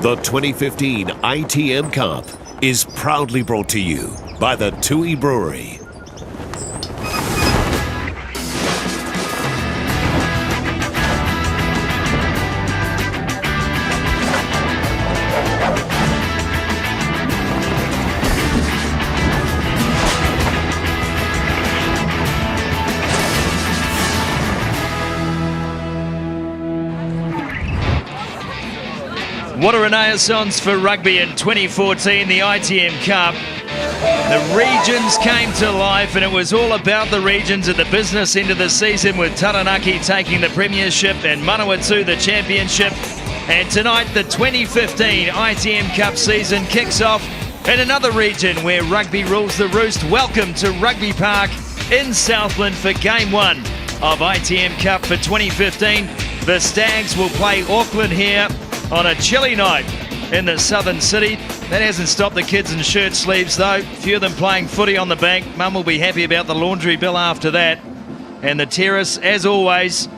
The 2015 ITM Cup is proudly brought to you by the Tui Brewery. What a renaissance for rugby in 2014, the ITM Cup. The regions came to life, and it was all about the regions at the business end of the season, with Taranaki taking the premiership and Manawatu the championship. And tonight, the 2015 ITM Cup season kicks off in another region where rugby rules the roost. Welcome to Rugby Park in Southland for Game 1 of ITM Cup for 2015. The Stags will play Auckland here on a chilly night in the southern city. That hasn't stopped the kids in shirt sleeves though. A few of them playing footy on the bank. Mum will be happy about the laundry bill after that. And the terrace, as always,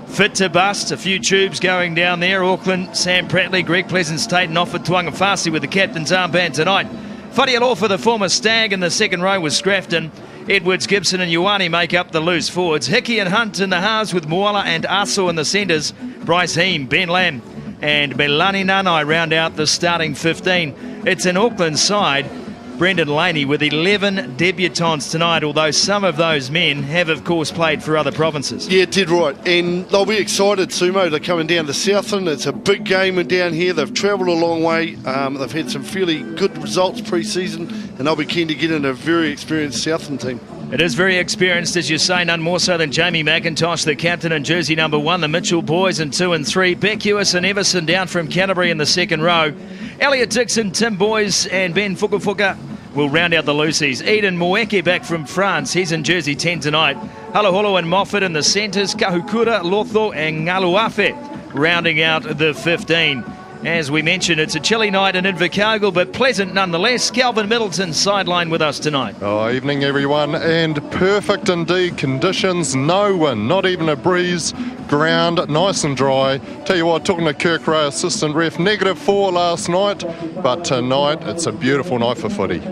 fit to bust. A few tubes going down there. Auckland, Sam Prattley, Greg Pleasant-State and Offa Tuangafasi with the captain's armband tonight. Whare for the former Stag in the second row was Scrafton. Edwards, Gibson and Ioane make up the loose forwards. Hickey and Hunt in the halves with Moala and Aso in the centres. Bryce Heem, Ben Lamb and Melani Nanai round out the starting 15. It's an Auckland side, Brendan Laney, with 11 debutants tonight, although some of those men have, of course, played for other provinces. Yeah, did right. And they'll be excited, Sumo. They're coming down to Southland. It's a big game down here. They've travelled a long way. They've had some fairly good results pre-season, and they'll be keen to get in a very experienced Southland team. It is very experienced, as you say, none more so than Jamie McIntosh, the captain in jersey number 1. The Mitchell boys in 2 and 3. Beck Hewis and Everson down from Canterbury in the second row. Elliot Dixon, Tim Boys and Ben Fukafuka will round out the loosies. Eden Moeke back from France. He's in jersey 10 tonight. Haloholo and Moffat in the centres. Kahukura, Lotho and Ngaluafe rounding out the 15. As we mentioned, it's a chilly night in Invercargill, but pleasant nonetheless. Calvin Middleton sideline with us tonight. Oh, evening everyone, and perfect indeed conditions. No wind, not even a breeze. Ground nice and dry. Tell you what, talking to Kirk Ray, assistant ref, -4 last night, but tonight it's a beautiful night for footy.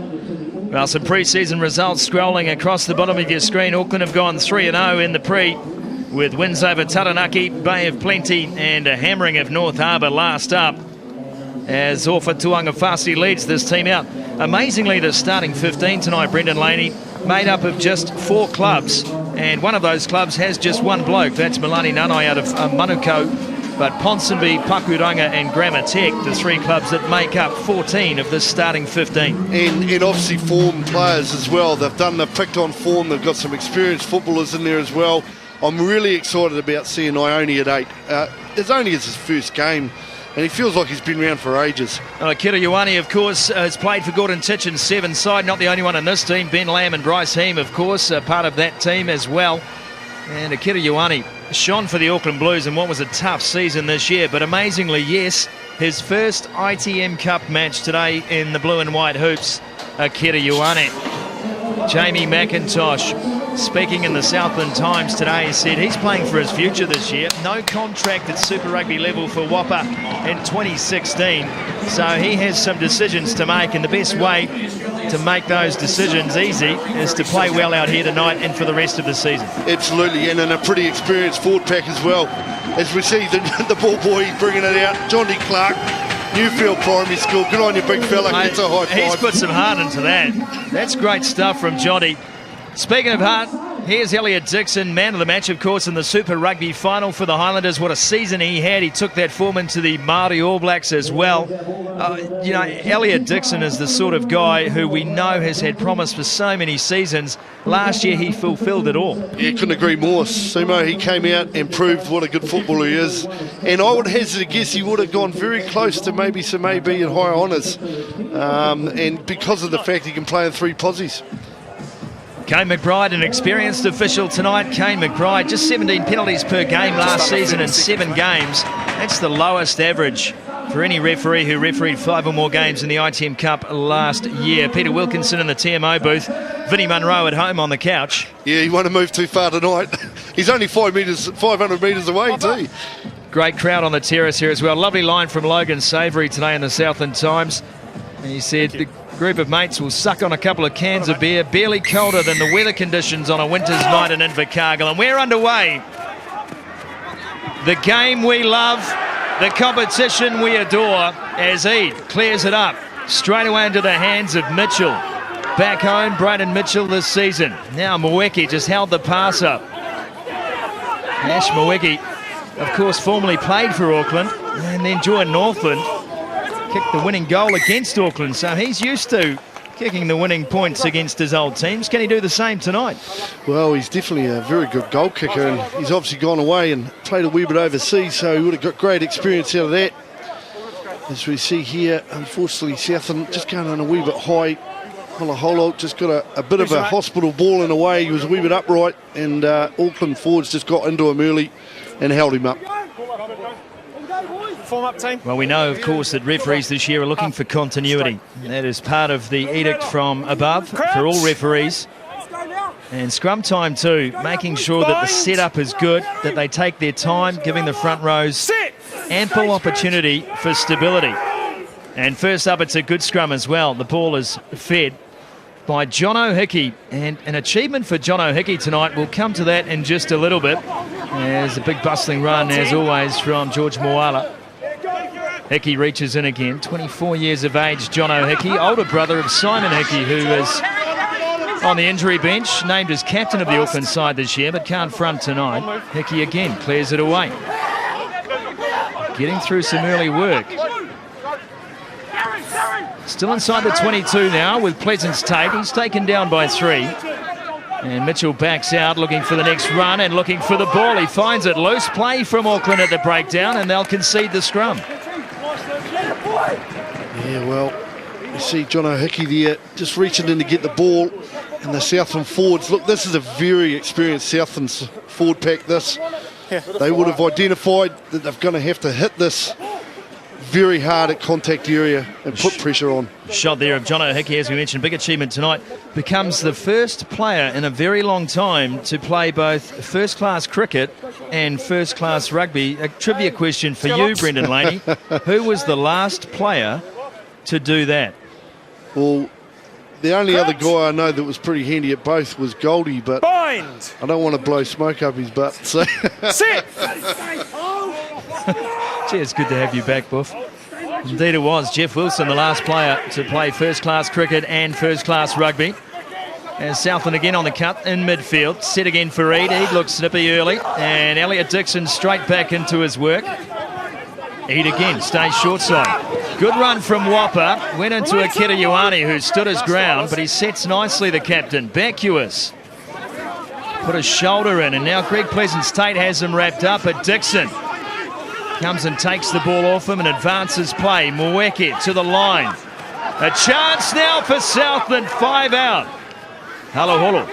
Well, some pre-season results scrolling across the bottom of your screen. Auckland have gone 3-0 in the pre, with wins over Taranaki, Bay of Plenty and a hammering of North Harbour last up, as Offa Tuangafasi leads this team out. Amazingly, the starting 15 tonight, Brendan Laney, made up of just 4 clubs, and one of those clubs has just one bloke. That's Melani Nanai out of Manukau, but Ponsonby, Pakuranga and Grammar Tech, the 3 clubs that make up 14 of this starting 15. And obviously form players as well. They've picked on form. They've got some experienced footballers in there as well. I'm really excited about seeing Ione at 8. It's only his first game, and he feels like he's been around for ages. Kira Ioane, of course, has played for Gordon Titchen's 7 side. Not the only one in this team. Ben Lamb and Bryce Heem, of course, are part of that team as well. And Akira Ioane shone for the Auckland Blues in what was a tough season this year. But amazingly, yes, his first ITM Cup match today in the blue and white hoops. Akira Ioane. Jamie McIntosh, speaking in the Southland Times today, said he's playing for his future this year. No contract at Super Rugby level for Whopper in 2016. So he has some decisions to make, and the best way to make those decisions easy is to play well out here tonight and for the rest of the season. Absolutely, and in a pretty experienced forward pack as well. As we see the ball boy bringing it out, Johnny Clark, Newfield Primary School. Good on you, big fella. It's a high five. He's put some heart into that. That's great stuff from Johnny. Speaking of heart, here's Elliot Dixon, man of the match, of course, in the Super Rugby final for the Highlanders. What a season he had. He took that form into the Māori All Blacks as well. You know, Elliot Dixon is the sort of guy who we know has had promise for so many seasons. Last year, he fulfilled it all. Yeah, couldn't agree more. Sumo, he came out and proved what a good footballer he is. And I would hazard a guess he would have gone very close to maybe some AB and higher honours. And because of the fact he can play in 3 posies. Kane McBride, an experienced official tonight. Kane McBride, just 17 penalties per game last season in 7 games. That's the lowest average for any referee who refereed 5 or more games in the ITM Cup last year. Peter Wilkinson in the TMO booth. Vinnie Munro at home on the couch. Yeah, he won't have moved too far tonight. He's only 500 metres away too. Great crowd on the terrace here as well. Lovely line from Logan Savoury today in the Southland Times. And he said the group of mates will suck on a couple of cans of beer, barely colder than the weather conditions on a winter's night in Invercargill. And we're underway. The game we love, the competition we adore, as Eade clears it up straight away into the hands of Mitchell. Back home, Braden Mitchell this season. Now Mweki just held the pass up. Ash Mweki, of course, formerly played for Auckland and then joined Northland. Kicked the winning goal against Auckland, so he's used to kicking the winning points against his old teams. Can he do the same tonight? Well, he's definitely a very good goal kicker, and he's obviously gone away and played a wee bit overseas, so he would have got great experience out of that. As we see here, unfortunately, Southland just going on a wee bit high. Holo just got a bit of a hospital ball in a way. He was a wee bit upright, and Auckland forwards just got into him early and held him up. Form up, team. Well, we know, of course, that referees this year are looking for continuity. That is part of the edict from above for all referees. And scrum time too, making sure that the setup is good, that they take their time, giving the front rows ample opportunity for stability. And first up, it's a good scrum as well. The ball is fed by Jono Hickey, and an achievement for Jono Hickey tonight. We'll come to that in just a little bit. There's a big bustling run, as always, from George Moala. Hickey reaches in again, 24 years of age, Jono Hickey, older brother of Simon Hickey, who is on the injury bench, named as captain of the Auckland side this year, but can't front tonight. Hickey again clears it away. Getting through some early work. Still inside the 22 now with Pleasance Tate. He's taken down by 3. And Mitchell backs out, looking for the next run and looking for the ball. He finds it. Loose play from Auckland at the breakdown, and they'll concede the scrum. Yeah, well, you see Jono Hickey there just reaching in to get the ball, and the Southland forwards. Look, this is a very experienced Southland forward pack, this. They would have identified that they're going to have to hit this very hard at contact area and put pressure on. Shot there of Jono Hickey, as we mentioned, big achievement tonight. Becomes the first player in a very long time to play both first-class cricket and first-class rugby. A trivia question for you, Brendan Laney. Who was the last player to do that? Well, the only other guy I know that was pretty handy at both was Goldie, but I don't want to blow smoke up his butt. So. Sit! Gee, it's good to have you back, Buff. Indeed it was. Jeff Wilson, the last player to play first-class cricket and first-class rugby. And Southland again on the cut in midfield. Set again for Eade. Eade looks snippy early. And Elliot Dixon straight back into his work. Eade again, stays short side. Good run from Whopper. Went into Akita Ioane, who stood his ground, but he sets nicely, the captain. Vacuous. Put his shoulder in, and now Greg Pleasance-Tate has him wrapped up at Dixon. Comes and takes the ball off him and advances play. Mweki to the line. A chance now for Southland, 5 out. Haloholo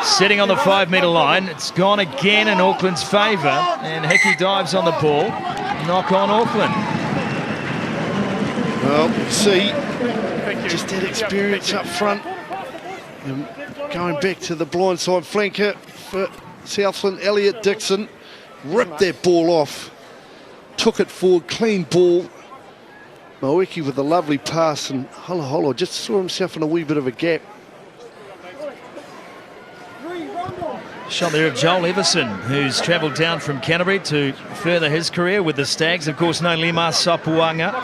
sitting on the 5-metre line. It's gone again in Auckland's favour, and Hickey dives on the ball. Knock on Auckland. Well, see, just that experience up front. And going back to the blindside flanker for Southland, Elliot Dixon ripped that ball off. Took it forward, clean ball. Mweki with a lovely pass, and Haloholo just saw himself in a wee bit of a gap. Shot there of Joel Everson, who's travelled down from Canterbury to further his career with the Stags. Of course, no Lemar Sopuanga.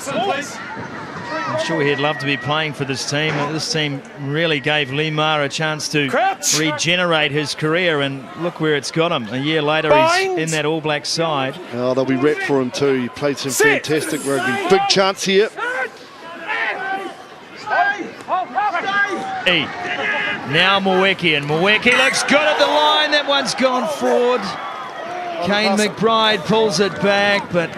I'm sure he'd love to be playing for this team. This team really gave Lemar a chance to regenerate his career, and look where it's got him. A year later, he's in that All Black side. Oh, they'll be wrapped for him too. He played some fantastic rugby. Big chance here. Eade. Now Mweki, and Mweki looks good at the line. That one's gone forward. Kane McBride pulls it back, but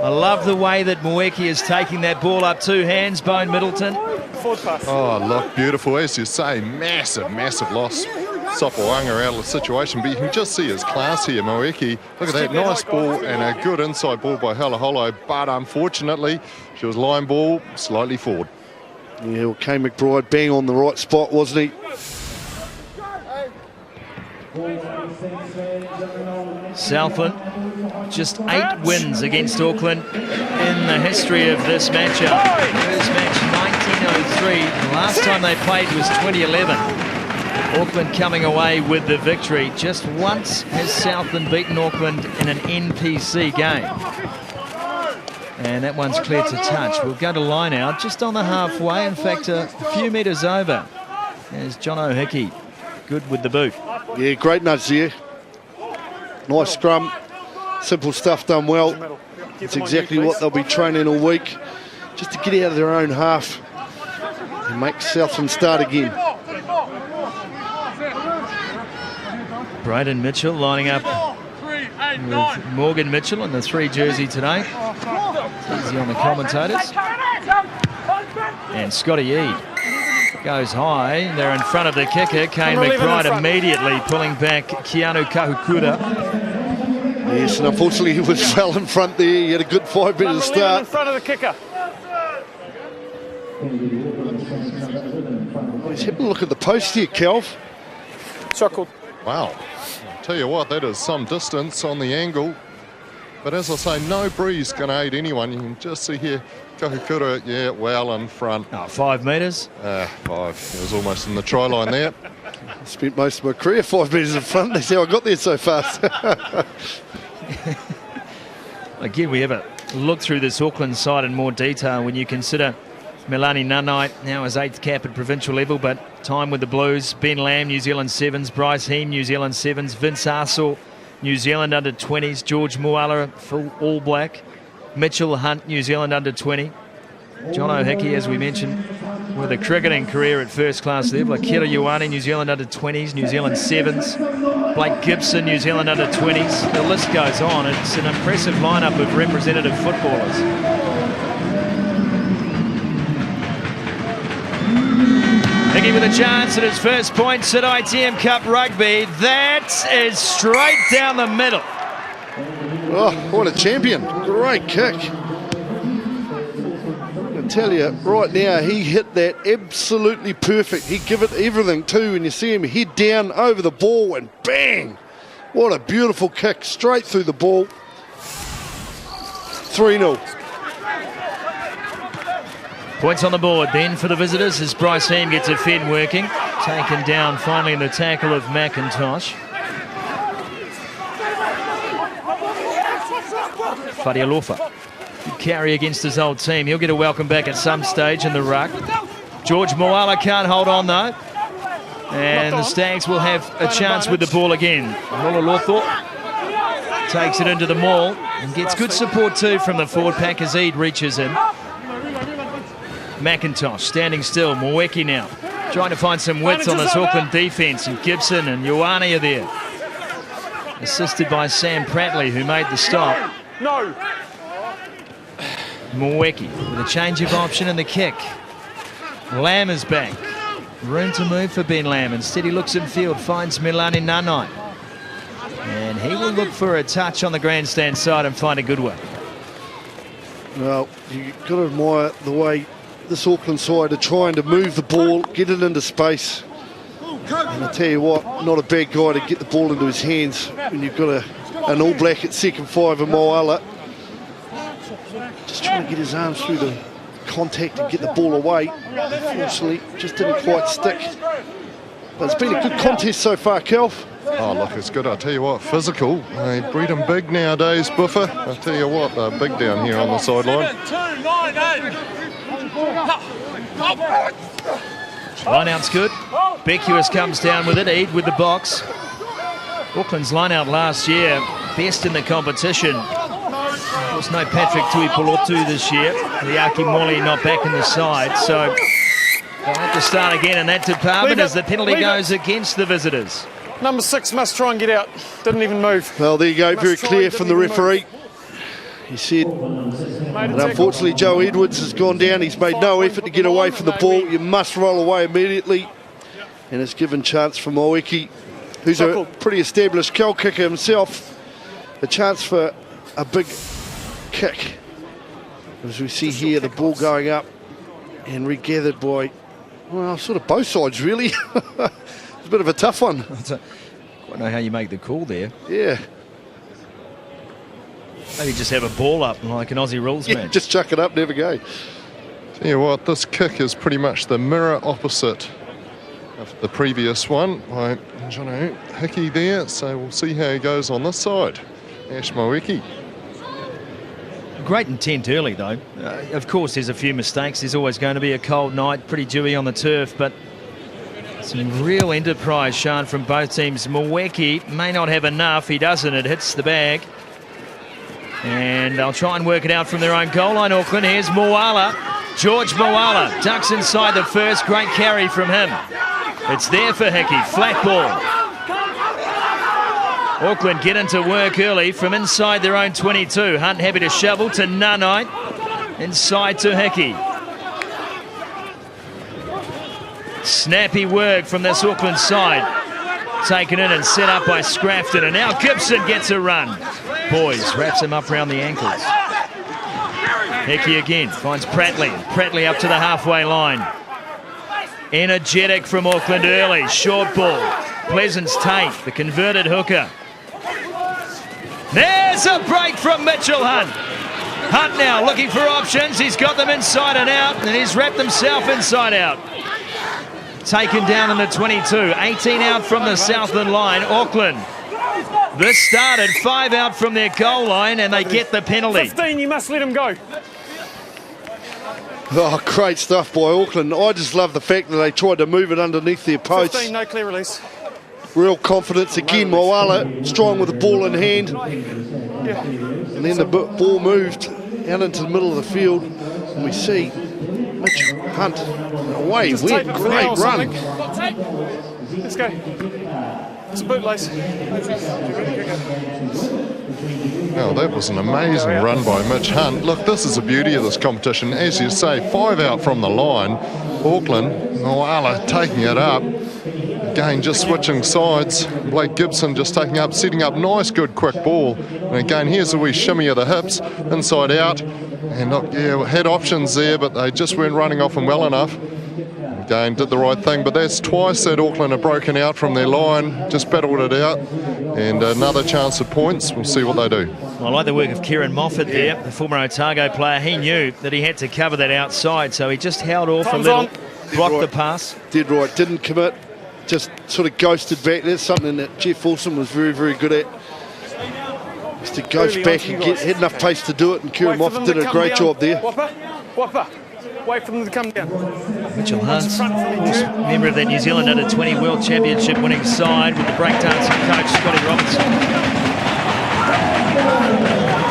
I love the way that Mweki is taking that ball up 2 hands. Bone Middleton. Oh, look, beautiful. As you say, massive, massive loss. Sopuanga out of the situation, but you can just see his class here, Mweki. Look at that, nice ball and a good inside ball by Haloholo, but unfortunately, she was line ball slightly forward. Yeah, well, Kane McBride bang on the right spot, wasn't he? Southland just 8 wins against Auckland in the history of this matchup. First match 1903. The last time they played was 2011. Auckland coming away with the victory. Just once has Southland beaten Auckland in an NPC game. And that one's clear to touch. We'll go to line out just on the halfway. In fact, a few metres over. There's John O'Hickey. Good with the boot. Yeah, great nudge there. Nice scrum. Simple stuff done well. It's exactly what they'll be training all week. Just to get out of their own half and make Southland start again. Braden Mitchell lining up with Morgan Mitchell in the 3 jersey today. Easy on the commentators. And Scotty Eade goes high. They're in front of the kicker. Kane McBride immediately pulling back Keanu Kahukura. Yes, and unfortunately he was well in front there. He had a good 5 minutes start. In front of the kicker. He's having a look at the post here, Kelv. Chuckled. Wow. I'll tell you what, that is some distance on the angle. But as I say, no breeze going to aid anyone. You can just see here, Kahukura, yeah, well in front. 5 metres. 5. It was almost in the try line there. I spent most of my career 5 metres in front. That's how I got there so fast. Again, we have a look through this Auckland side in more detail when you consider Milani Nanai, now his 8th cap at provincial level, but time with the Blues. Ben Lamb, New Zealand 7s. Bryce Heem, New Zealand 7s. Vince Arsell, New Zealand under 20s. George Moala, full All Black. Mitchell Hunt, New Zealand under 20. John O'Hickey, as we mentioned, with a cricketing career at first class level. Akira Ioane, New Zealand under 20s, New Zealand 7s. Blake Gibson, New Zealand under 20s. The list goes on. It's an impressive lineup of representative footballers. Hickey with a chance at his first points at ITM Cup Rugby. That is straight down the middle. Oh, what a champion. Great kick. I tell you, right now, he hit that absolutely perfect. He give it everything too, and you see him head down over the ball and bang! What a beautiful kick, straight through the ball. 3-0. Points on the board then for the visitors as Bryce Heem gets a fin working. Taken down finally in the tackle of McIntosh. Fadialofa. Good carry against his old team. He'll get a welcome back at some stage in the ruck. George Moala can't hold on though. And the Stags will have a chance with the ball again. Lola takes it into the maul and gets good support too from the forward pack as Eade reaches in. McIntosh standing still. Mweki now trying to find some width on this Auckland defence, and Gibson and Ioane are there. Assisted by Sam Prattley, who made the stop. No. Mweki with a change of option in the kick. Lamb is back. Room to move for Ben Lamb. Instead he looks in field, finds Milani Nanai. And he will look for a touch on the grandstand side and find a good one. Well, you've got to admire the way this Auckland side are trying to move the ball, get it into space. And I tell you what, not a bad guy to get the ball into his hands when you've got an All Black at second 5 in Moala. Just trying to get his arms through the contact and get the ball away. Unfortunately, just didn't quite stick. But it's been a good contest so far, Kelf. Oh, look, it's good. I'll tell you what, physical. They breed them big nowadays, Buffer. I'll tell you what, they're big down here on the sideline. Line out's good. Beckius comes down with it. Eade with the box. Auckland's line out last year, best in the competition. There was no Patrick Tuipolotu this year. Liaki Moli not back in the side, so they'll have to start again in that department as the penalty goes against the visitors. Number 6 must try and get out. Didn't even move. Well, there you go, very clear from the referee. He said, and unfortunately Joe Edwards has gone down. He's made no effort to get away from the ball. You must roll away immediately. And it's given chance for Moeki, who's a pretty established kill kicker himself, a chance for a big kick. As we see here, the ball going up and regathered by, well, sort of both sides really. It's a bit of a tough one. I don't know how you make the call there. Yeah. Maybe just have a ball up like an Aussie rules Yeah, match. just chuck it up, never go. Tell you what, this kick is pretty much the mirror opposite of the previous one by Jono Hickey there, so we'll see how he goes on this side. Ash Moeki. Great intent early, though. Of course, there's a few mistakes. There's always going to be a cold night, pretty dewy on the turf, but some real enterprise shown from both teams. Moeki may not have enough. He doesn't. It hits the bag. And they'll try and work it out from their own goal line, Auckland. Here's Moala. George Moala ducks inside the first. Great carry from him. It's there for Hickey. Flat ball. Auckland get into work early from inside their own 22. Hunt happy to shovel to Nunite. Inside to Hickey. Snappy work from this Auckland side. Taken in and set up by Scrafton. And now Gibson gets a run. Boys wraps him up around the ankles. Hickey again finds Prattley. Prattley up to the halfway line. Energetic from Auckland early. Short ball. Pleasance Tate, the converted hooker. There's a break from Mitchell Hunt. Hunt now looking for options. He's got them inside and out, and he's wrapped himself inside out. Taken down in the 22. 18 out from the Southland line. Auckland. This started 5 out from their goal line, and they get the penalty. 15, you must let him go. Oh, great stuff by Auckland. I just love the fact that they tried to move it underneath their posts. 15, no clear release. Real confidence again. Moala strong with the ball in hand. Yeah. And then the ball moved out into the middle of the field. And we see Mitch Hunt away. Just Went. tape it for Great now or run. something. Let's go. It's a bootlace. Now that was an amazing run by Mitch Hunt. Look, this is the beauty of this competition. As you say, 5 out from the line. Auckland, Moala taking it up. Again, just switching sides. Blake Gibson just taking up, setting up nice, good, quick ball. And again, here's a wee shimmy of the hips, inside out. And look, yeah, had options there, but they just weren't running off them well enough. Again, did the right thing, but that's twice that Auckland have broken out from their line, just battled it out. And another chance of points. We'll see what they do. I like the work of Kieran Moffat there, the former Otago player. He knew that he had to cover that outside, so he just held off a little, blocked the pass. Did right, didn't commit, just sort of ghosted back. That's something that Jeff Wilson was very, very good at. Just to ghost back and had enough pace to do it, and Kieran Moffat did a great job there. Whopper. Wait for them to come down. Mitchell Hunt, member of that New Zealand Under-20 World Championship winning side with the breakdancing coach Scotty Robinson.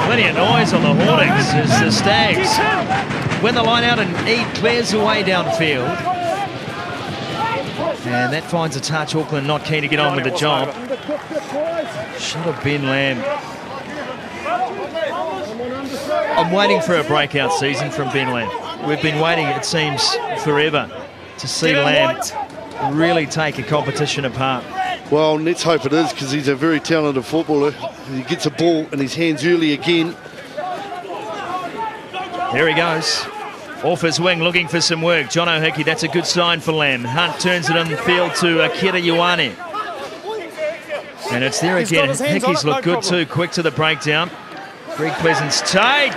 Plenty of noise on the Hornings as the Stags win the line out and Ede clears away downfield. And that finds a touch. Auckland not keen to get on with the job. Should have been Lamb. I'm waiting for a breakout season from Ben Lamb. We've been waiting, it seems, forever to see Lamb really take a competition apart. Well, let's hope it is, because he's a very talented footballer. He gets a ball in his hands early again. There he goes. Off his wing, looking for some work. Jono Hickey, that's a good sign for Lamb. Hunt turns it in the field to Akira Ioane. And it's there again. Hickey's looked good too, quick to the breakdown. Greg Pleasance Tate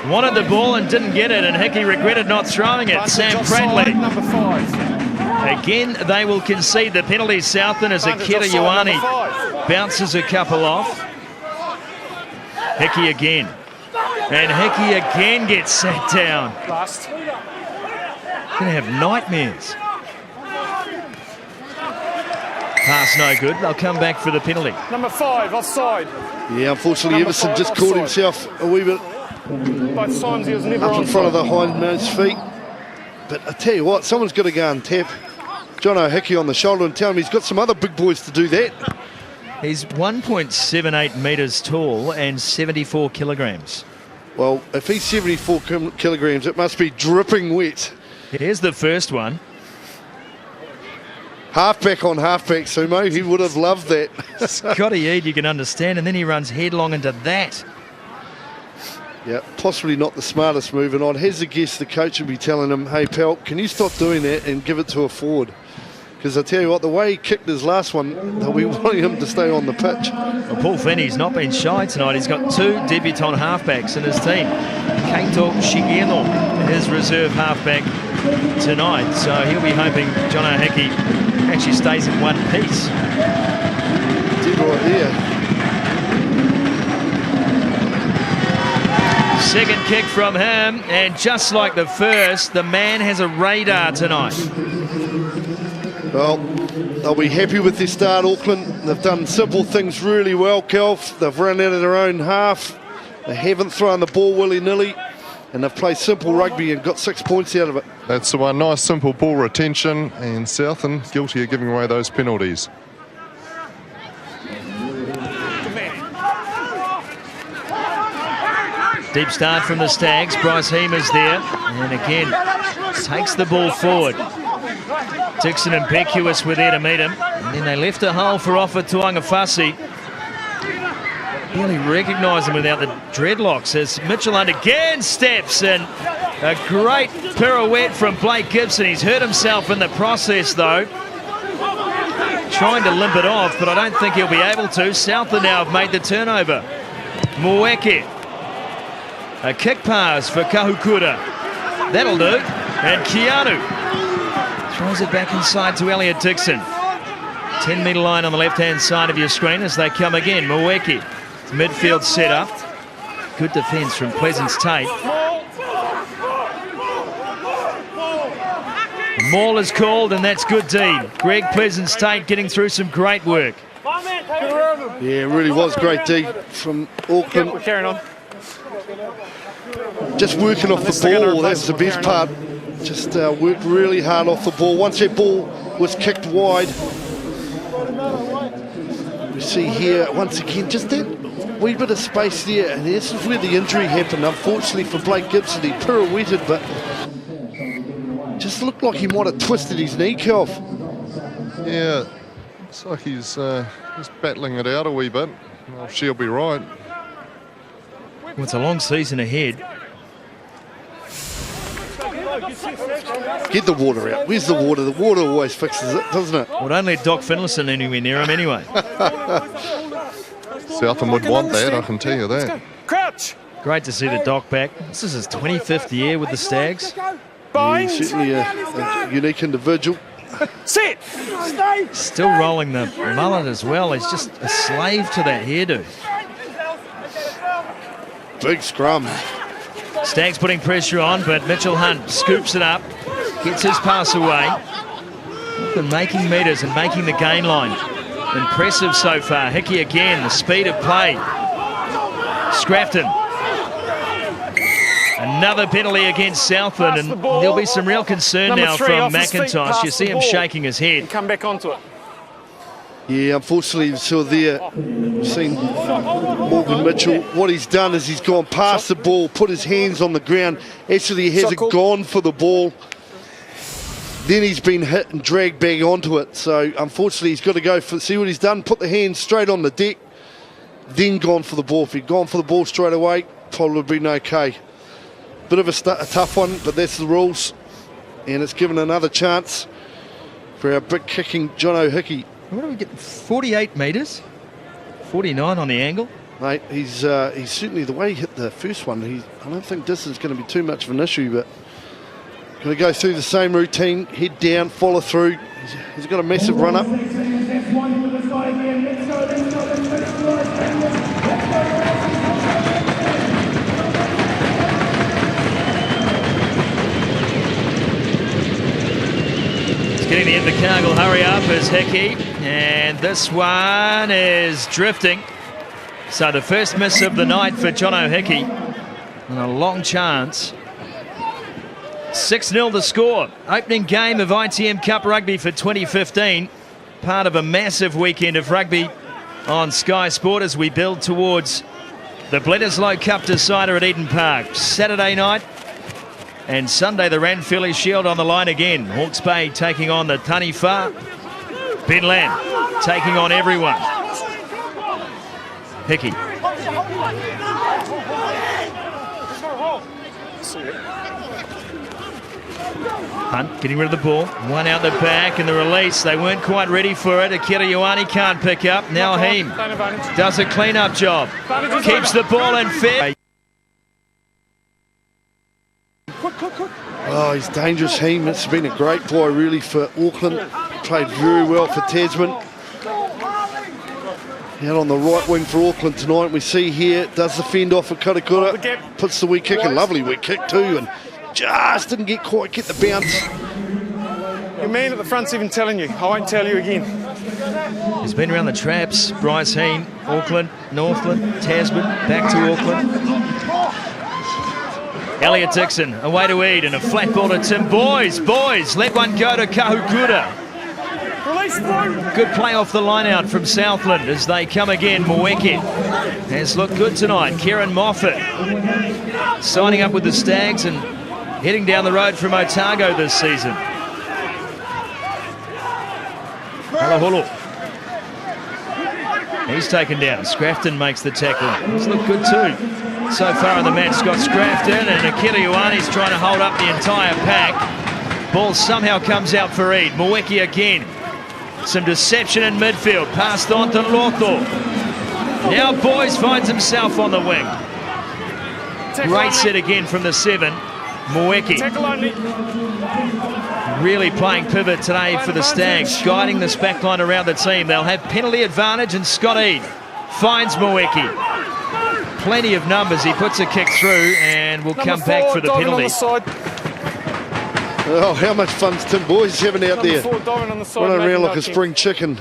wanted the ball and didn't get it, and Hickey regretted not throwing it. Sam Prattley. Number 5. Again, they will concede the penalty. Southland as Akira Ioane bounces a couple off. Hickey again. And Hickey again gets sat down. Last. Gonna have nightmares. Pass no good. They'll come back for the penalty. Number 5, offside. Yeah, unfortunately, Number Everson 5, just caught offside. himself a wee bit Both times he was never up in onside. front of the hindmost feet. But I tell you what, someone's got to go and tap Jono Hickey on the shoulder and tell him he's got some other big boys to do that. He's 1.78 metres tall and 74 kilograms. Well, if he's 74 kilograms, it must be dripping wet. Here's the first one. Halfback on halfback, Sumo. He would have loved that. Scotty Ede, you can understand, and then he runs headlong into that. Yeah, possibly not the smartest move, and I'd hazard guess the coach would be telling him, hey, pal, can you stop doing that and give it to a forward? Because I tell you what, the way he kicked his last one, they'll be wanting him to stay on the pitch. Well, Paul Finney's not been shy tonight. He's got 2 debutant halfbacks in his team. Kaito Shigeno, his reserve halfback tonight. So he'll be hoping Jono Hickey actually stays in one piece. Did right there. Second kick from him, and just like the first, the man has a radar tonight. Well, they'll be happy with their start, Auckland. They've done simple things really well, Kelf. They've run out of their own half. They haven't thrown the ball willy-nilly, and they've played simple rugby and got 6 points out of it. That's the one. Nice simple ball retention, and Southland guilty of giving away those penalties. Deep start from the Stags. Bryce Heemer's there, and again takes the ball forward. Dixon and Beckwith were there to meet him, and then they left a hole for Ofa Tuangafasi. Barely recognise him without the dreadlocks as Mitchell Hunt again steps, and a great pirouette from Blake Gibson. He's hurt himself in the process though, trying to limp it off, but I don't think he'll be able to. Southland now have made the turnover. Moeke, a kick pass for Kahukura. That'll do. And Keanu throws it back inside to Elliot Dixon. 10-metre line on the left-hand side of your screen as they come again. Moeke, midfield set up. Good defence from Pleasance Tate. Maul is called, and that's good D. Greg Pleasance Tate getting through some great work. Yeah, it really was great D from Auckland. We're carrying on. Just working off the ball, that's the best part. Just worked really hard off the ball. Once that ball was kicked wide, we see here, once again, just that wee bit of space there, and this is where the injury happened. Unfortunately for Blake Gibson, he pirouetted, but just looked like he might have twisted his knee, Kelf. Yeah, it's like he's battling it out a wee bit. Well, she'll be right. Well, it's a long season ahead. Get the water out. Where's the water? The water always fixes it, doesn't it? Well, don't let Doc Finlayson anywhere near him anyway. Southland would want that, I can tell you that. Crouch. Great to see the Doc back. This is his 25th year with the Stags. Yeah, certainly a unique individual. Sit. Stay. Still rolling the mullet as well. He's just a slave to that hairdo. Big scrum. Stags putting pressure on, but Mitchell Hunt scoops it up, gets his pass away. Been making metres and making the gain line. Impressive so far. Hickey again, the speed of play. Scrafton. Another penalty against Southland, and there'll be some real concern now from McIntosh. You see him shaking his head. Come back onto it. Yeah, unfortunately, you saw there, we've seen Morgan Mitchell. What he's done is he's gone past the ball, put his hands on the ground. Actually, he hasn't gone for the ball. Then he's been hit and dragged back onto it. So, unfortunately, he's got to go for, see what he's done, put the hands straight on the deck, then gone for the ball. If he'd gone for the ball straight away, probably been okay. Bit of a tough one, but that's the rules. And it's given another chance for our big kicking Jono Hickey. What do we get? 48 metres? 49 on the angle? Mate, he's certainly, the way he hit the first one, I don't think distance is going to be too much of an issue, but going to go through the same routine, head down, follow through. He's got a massive run up. Getting the Invercargill hurry up is Hickey, and this one is drifting. So the first miss of the night for Jono Hickey, and a long chance. 6-0 the score. Opening game of ITM Cup rugby for 2015. Part of a massive weekend of rugby on Sky Sport as we build towards the Bledisloe Cup decider at Eden Park. Saturday night. And Sunday, the Ranfurly Shield on the line again. Hawke's Bay taking on the Taniwha. Ben Lam taking on everyone. Hickey. Hunt getting rid of the ball. One out the back and the release. They weren't quite ready for it. Akira Ioane can't pick up. Now Heem does a clean-up job. Keeps the ball in fair. Oh, he's dangerous, Heem. It's been a great boy, really, for Auckland. Played very well for Tasman. Out on the right wing for Auckland tonight. We see here, does the fend off for Karakura. Puts the wee kick, a lovely wee kick too, and just didn't quite get the bounce. Your man at the front's even telling you. I won't tell you again. He's been around the traps. Bryce Heem, Auckland, Northland, Tasman, back to Auckland. Elliot Dixon away to Eid and a flat ball to Tim. Boys, let one go to Kahukura. Release through. Good play off the line out from Southland as they come again. Mweke has looked good tonight. Kieran Moffat signing up with the Stags and heading down the road from Otago this season. Halaholo. He's taken down. Scrafton makes the tackle. He's looked good too. So far in the match, Scott Scrafton, and Akira Ioane's trying to hold up the entire pack. Ball somehow comes out for Eid. Mweke again. Some deception in midfield. Passed on to Lotho. Now Boys finds himself on the wing. Great set again from the 7. Mweke. Really playing pivot today for the Stags, guiding this backline around the team. They'll have penalty advantage, and Scott Eid finds Mweke. Plenty of numbers. He puts a kick through and will come back for the penalty. Oh, how much fun's Tim Boys having out there? Running around like a spring chicken.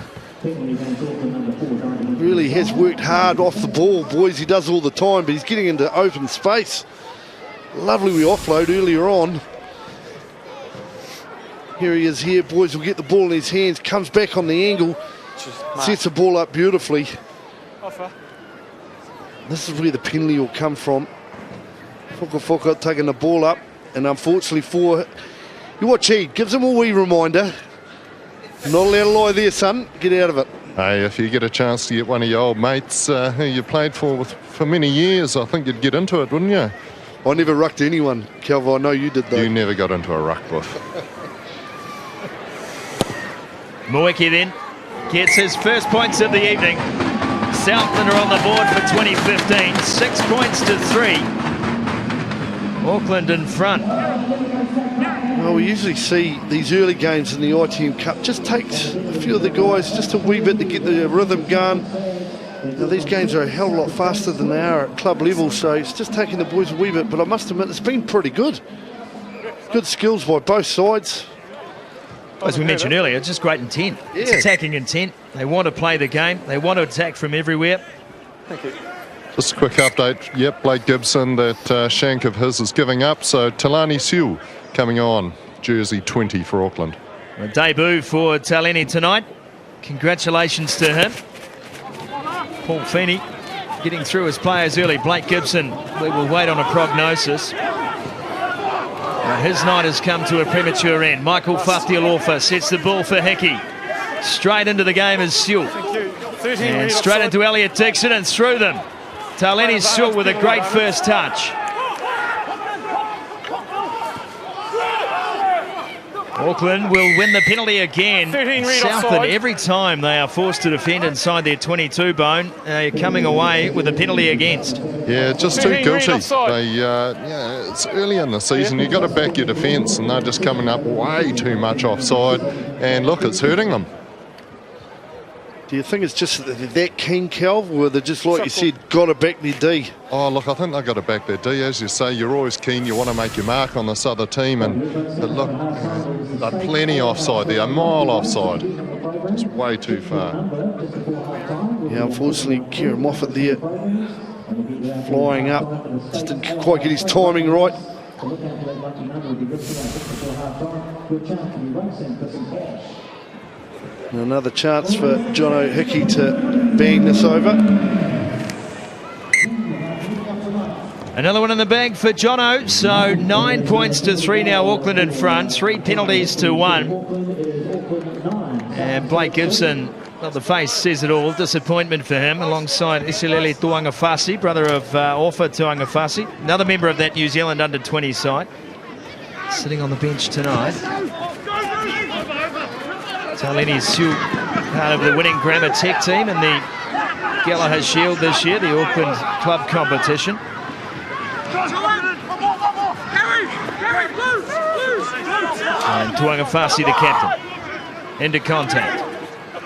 Really has worked hard off the ball, Boys. He does all the time, but he's getting into open space. Lovely wee offload earlier on. Here he is here. Boys will get the ball in his hands. Comes back on the angle. Sets the ball up beautifully. This is where the penalty will come from. Whakawhaka taking the ball up. And unfortunately for... You watch Eid. Gives him a wee reminder. Not allowed to lie there, son. Get out of it. Hey, if you get a chance to get one of your old mates who you played for many years, I think you'd get into it, wouldn't you? I never rucked anyone, Calvo. I know you did, though. You never got into a ruck with. Mweke then gets his first points of the evening. Southland are on the board for 2015. 6 points to 3. Auckland in front. Well, we usually see these early games in the ITM Cup. Just takes a few of the guys just a wee bit to get the rhythm going. Now, these games are a hell of a lot faster than they are at club level, so it's just taking the boys a wee bit. But I must admit, it's been pretty good. Good skills by both sides. As we mentioned earlier, it's just great intent. Yeah. It's attacking intent. They want to play the game. They want to attack from everywhere. Thank you. Just a quick update. Yep, Blake Gibson, that shank of his is giving up. So Talani Siu coming on, jersey 20 for Auckland. A debut for Taleni tonight. Congratulations to him. Paul Feeney getting through his players early. Blake Gibson, we will wait on a prognosis. His night has come to a premature end. Michael Faftialofa sets the ball for Hickey. Straight into the game is Sewell. And straight into Elliot Dixon and through them. Taleni Sewell with a great first touch. Auckland will win the penalty again. Southland, every time they are forced to defend inside their 22 bone, coming away with a penalty against. Yeah, just too guilty. It's early in the season. You've got to back your defence, and they're just coming up way too much offside. And look, it's hurting them. Do you think it's just that they're that keen, Cal, or they're just, like you said, got to back their D? Oh, look, I think they've got to back their D. As you say, you're always keen. You want to make your mark on this other team. But look, they're plenty offside there, a mile offside. Just way too far. Yeah, unfortunately, Kieran Moffat there flying up. Just didn't quite get his timing right. Another chance for Jono Hickey to bang this over. Another one in the bag for Jono. So 9 points to 3 now. Auckland in front. 3 penalties to 1. And Blake Gibson, well, the face says it all. Disappointment for him alongside Isilele Tuangafasi, brother of Ofa Tuangafasi. Another member of that New Zealand under-20 side. sitting on the bench tonight. Taleni Siu, part of the winning Grammar Tech team in the Gallagher Shield this year, the Auckland club competition. And Tuangafasi, the captain, into contact.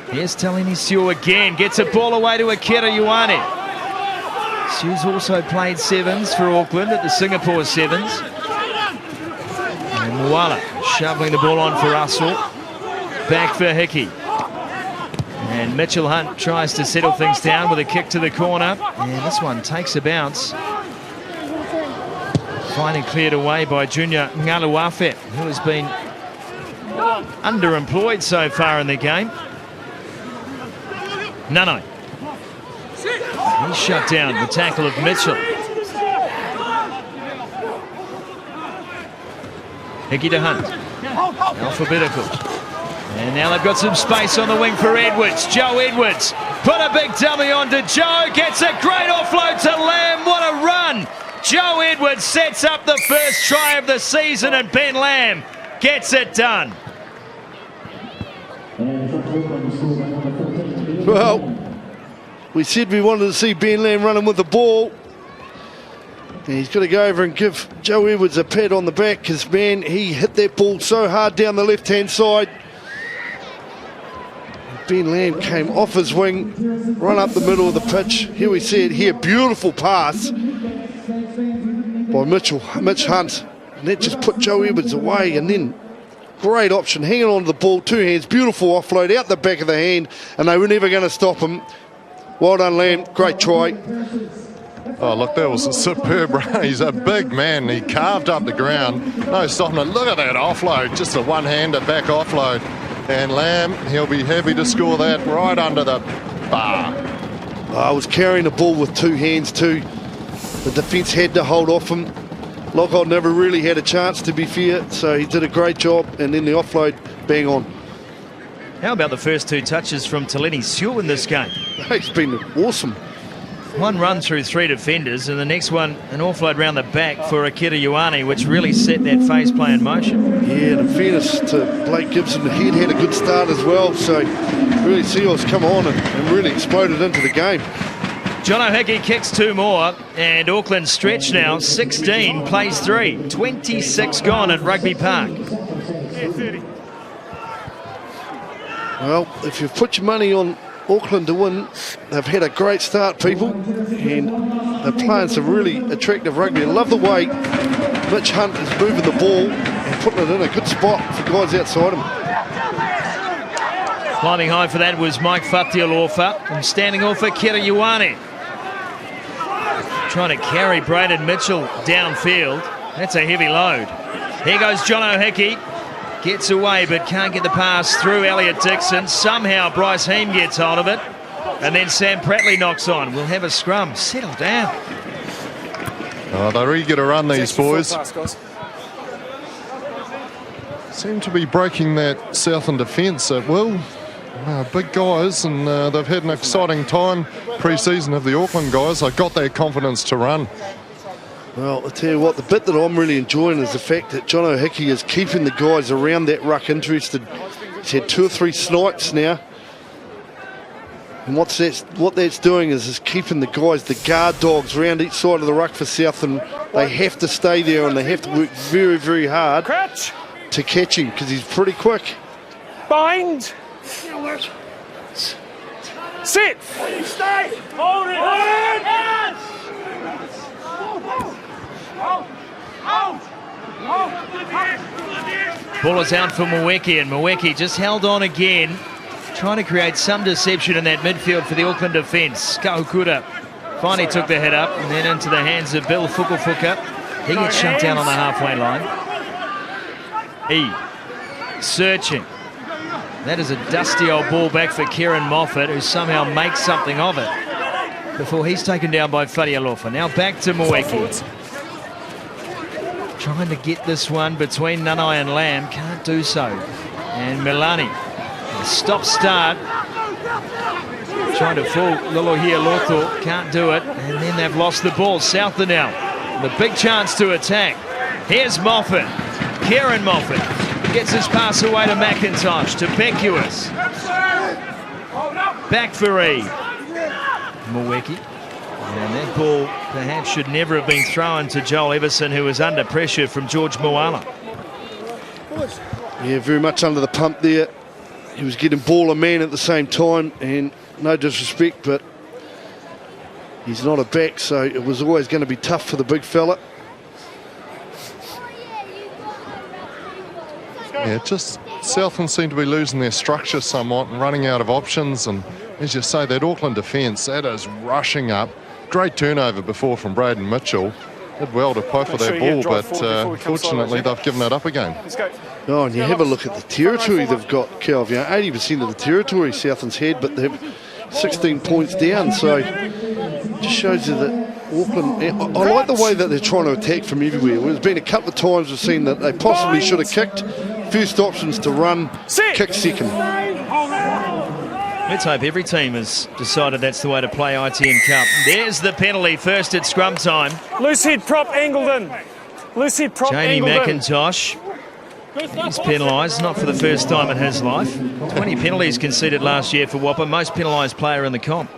Here's Taleni Siu again, gets a ball away to Akira Ioane. Siu's also played sevens for Auckland at the Singapore Sevens. And Moala shoveling the ball on for Russell. Back for Hickey. And Mitchell Hunt tries to settle things down with a kick to the corner. And this one takes a bounce. Finally cleared away by Junior Ngaluafe, who has been underemployed so far in the game. Nano. He's shut down the tackle of Mitchell. Hickey to Hunt. Alphabetical. And now they've got some space on the wing for Edwards. Joe Edwards put a big dummy onto Joe. Gets a great offload to Lamb. What a run. Joe Edwards sets up the first try of the season, and Ben Lamb gets it done. Well, we said we wanted to see Ben Lamb running with the ball. And he's got to go over and give Joe Edwards a pat on the back, because, man, he hit that ball so hard down the left-hand side. Ben Lamb came off his wing, run up the middle of the pitch. Here we see it here, beautiful pass by Mitch Hunt. And that just put Joe Edwards away, and then great option, hanging on to the ball, two hands, beautiful offload out the back of the hand, and they were never going to stop him. Well done, Lamb, great try. Oh, look, that was a superb run. He's a big man. He carved up the ground. No stopping it. Look at that offload. Just a one-hander back offload. And Lamb, he'll be happy to score that right under the bar. I was carrying the ball with two hands too. The defence had to hold off him. Lockhart never really had a chance, to be fair, so he did a great job, and then the offload, bang on. How about the first two touches from Taleni Siu in this game? He's been awesome. One run through three defenders, and the next one an offload round the back for Akira Ioane, which really set that phase play in motion. Yeah, and in fairness to Blake Gibson, he'd had a good start as well, so really Seals come on and really exploded into the game. Jono Hickey kicks two more, and Auckland stretch now, 16, plays 3, 26 gone at Rugby Park. Well, if you've put your money on Auckland to win, they've had a great start, people, and they're playing some really attractive rugby. I love the way Mitch Hunt is moving the ball and putting it in a good spot for guys outside him. Climbing high for that was Mike Fatialofa, and standing off for Akira Ioane. Trying to carry Braden Mitchell downfield. That's a heavy load. Here goes Jono Hickey. Gets away but can't get the pass through Elliot Dixon. Somehow Bryce Heem gets hold of it. And then Sam Prattley knocks on. We'll have a scrum. Settle down. Oh, they're eager to run, these boys. Seem to be breaking that Southland defence at will. Big guys, and they've had an exciting time pre-season of the Auckland guys. They've got that confidence to run. Well, I tell you what, the bit that I'm really enjoying is the fact that Jono Hickey is keeping the guys around that ruck interested. He's had 2 or 3 snipes now. And what that's doing is keeping the guys, the guard dogs, around each side of the ruck for Southland. They have to stay there, and they have to work very, very hard to catch him, because he's pretty quick. Bind. Sit. Stay. Hold it. Ball is out for Mweke, and Mweke just held on again, trying to create some deception in that midfield for the Auckland defence. Kahukura finally took the head up, and then into the hands of Bill Fukufuka. He gets shut down on the halfway line. Searching. That is a dusty old ball back for Kieran Moffat, who somehow makes something of it before he's taken down by Fadialofa. Now back to Mweke. Trying to get this one between Nanai and Lamb, can't do so. And Milani, stop-start, trying to fool Lolohea Loto, can't do it, and then they've lost the ball. Southland now, the big chance to attack. Here's Moffat, Kieran Moffat gets his pass away to McIntosh, to Beckuis. Back for Reid. Mweki. And that ball perhaps should never have been thrown to Joel Everson, who was under pressure from George Moala. Yeah, very much under the pump there. He was getting ball and man at the same time, and no disrespect, but he's not a back, so it was always going to be tough for the big fella. Yeah, just Southland seem to be losing their structure somewhat and running out of options. And as you say, that Auckland defence, that is rushing up. Great turnover before from Braden Mitchell. Did well to play for that ball, but fortunately they've given it up again. Oh, and you have a look at the territory they've got, Kelv. You know, 80% of the territory Southland's had, but they've 16 points down. So it just shows you that Auckland, I like the way that they're trying to attack from everywhere. There's been a couple of times we've seen that they possibly should have kicked. First options to run, kick second. Let's hope every team has decided that's the way to play ITM Cup. There's the penalty first at scrum time. Loose head prop angled in. Loose head prop Jamie angled in. McIntosh. He's penalised, not for the first time in his life. 20 penalties conceded last year for Whopper, most penalised player in the comp.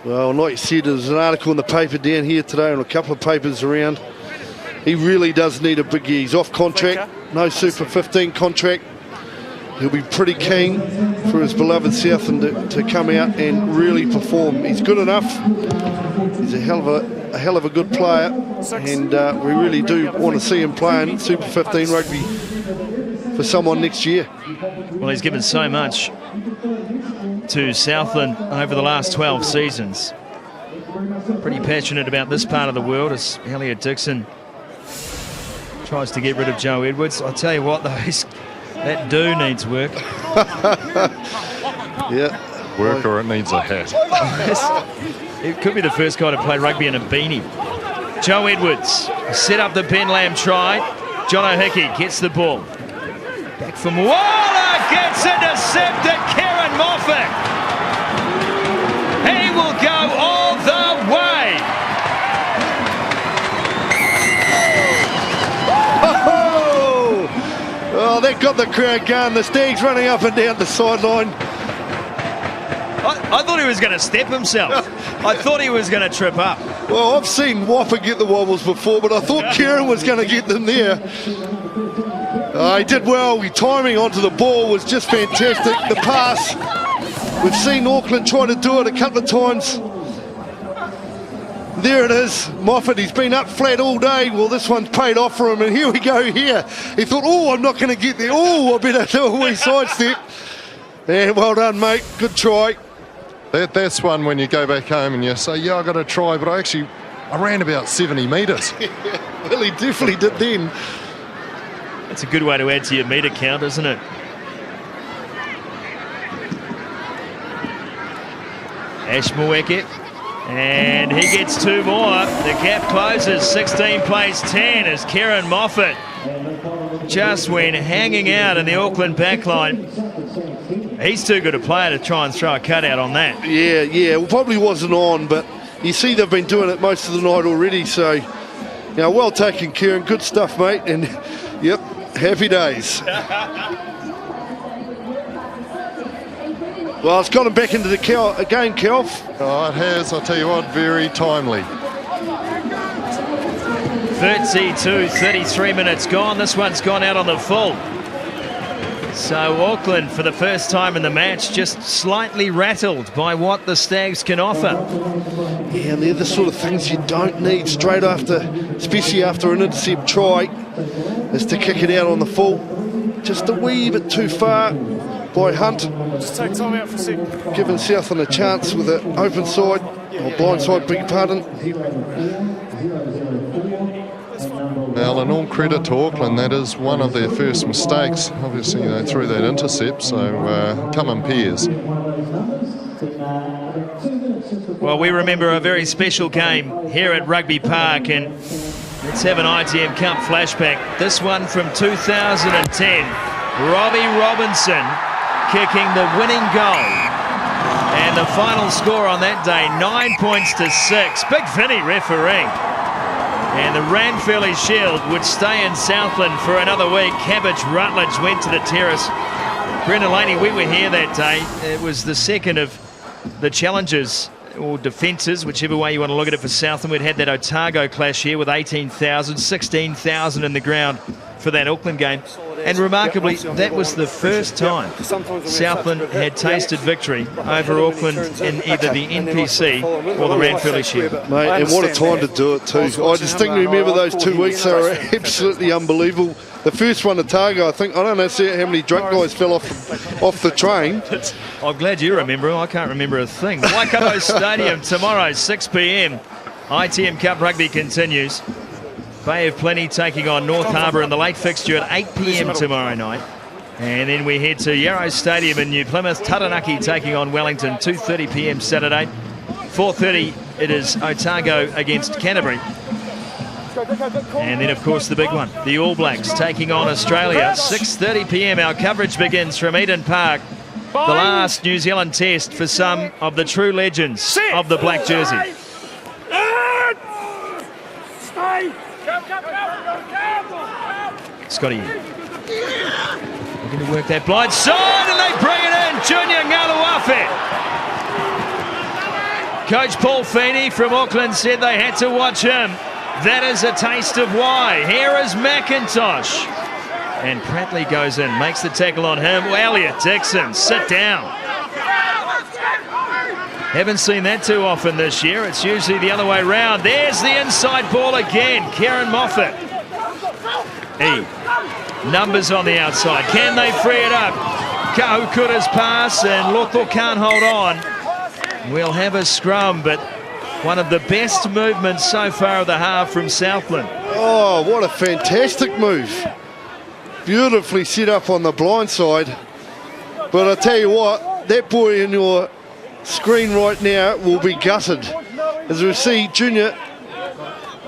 Well, like you said, there's an article in the paper down here today and a couple of papers around. He really does need a big year. He's off contract, no Super 15 contract. He'll be pretty keen for his beloved Southland to come out and really perform. He's good enough. He's a hell of a good player, and we really do want to see him playing Super 15 rugby for someone next year. Well, he's given so much to Southland over the last 12 seasons. Pretty passionate about this part of the world as Elliot Dixon tries to get rid of Joe Edwards. I'll tell you what, though, that do needs work. Yeah. Work or it needs a hat. It could be the first guy to play rugby in a beanie. Joe Edwards set up the Ben Lamb try. John O'Hickey gets the ball. Back from Moala, gets intercepted, Kieran Moffat. He will go all the way. Oh, that got the crowd going. The Stags running up and down the sideline. I thought he was going to step himself. I thought he was going to trip up. Well, I've seen Whopper get the wobbles before, but I thought Kieran was going to get them there. He did well. His timing onto the ball was just fantastic. The pass, we've seen Auckland try to do it a couple of times. There it is, Moffat. He's been up flat all day. Well, this one's paid off for him, and here we go here. He thought, oh, I'm not going to get there. Oh, I better do a wee sidestep. And well done, mate. Good try. That's one when you go back home and you say, yeah, I got a try, but I ran about 70 metres. Well, he definitely did then. That's a good way to add to your metre count, isn't it? Ash Mweke. And he gets two more. The gap closes. 16 plays 10 as Kieran Moffat just went hanging out in the Auckland backline. He's too good a player to try and throw a cutout on that. Yeah, it probably wasn't on, but you see they've been doing it most of the night already. So, now, well taken, Kieran. Good stuff, mate. And, yep, happy days. Well, it's got him back into the game, Kelf. Oh, it has. I'll tell you what, very timely. 33 minutes gone. This one's gone out on the full. So Auckland, for the first time in the match, just slightly rattled by what the Stags can offer. Yeah, and they're the sort of things you don't need straight after, especially after an intercept try, is to kick it out on the full. Just a wee bit too far by Hunt. Just take time out for a second. Giving Southland a chance with an open side, or blind side, beg your pardon. Well, and all credit to Auckland, that is one of their first mistakes. Obviously, they threw that intercept, so come in pairs. Well, we remember a very special game here at Rugby Park, and let's have an ITM Cup flashback. This one from 2010. Robbie Robinson kicking the winning goal. And the final score on that day, 9 points to 6. Big Vinny refereeing. And the Ranfurly Shield would stay in Southland for another week. Cabbage Rutledge went to the terrace. Brendan Laney, we were here that day. It was the second of the challenges or defences, whichever way you want to look at it, for Southland. We'd had that Otago clash here with 18,000, 16,000 in the ground for that Auckland game. And remarkably, that was the first time Southland had tasted victory over Auckland in either the NPC or the Ranfurly Shield. Mate, and what a time to do it too. I distinctly remember those 2 weeks. They were absolutely unbelievable. The first one, Otago, I don't know how many drunk guys fell off the train. I'm glad you remember. I can't remember a thing. Waikato Stadium tomorrow, 6 p.m. ITM Cup rugby continues. Bay of Plenty taking on North Harbour in the late fixture at 8 p.m. tomorrow night. And then we head to Yarrow Stadium in New Plymouth. Taranaki taking on Wellington, 2:30 p.m. Saturday. 4:30 it is Otago against Canterbury. And then, of course, the big one, the All Blacks taking on Australia. 6:30 p.m. our coverage begins from Eden Park. The last New Zealand test for some of the true legends of the black jersey. Scotty, we're going to work that blind side, and they bring it in. Junior Ngaluafe. Coach Paul Feeney from Auckland said they had to watch him. That is a taste of why. Here is McIntosh. And Prattley goes in, makes the tackle on him. Elliot Dixon, sit down. Haven't seen that too often this year. It's usually the other way round. There's the inside ball again. Kieran Moffat. Numbers on the outside. Can they free it up? Kahukura's pass, and Lotho can't hold on. We'll have a scrum, but one of the best movements so far of the half from Southland. Oh, what a fantastic move. Beautifully set up on the blind side. But I tell you what, that boy in your screen right now will be gutted. As we see Junior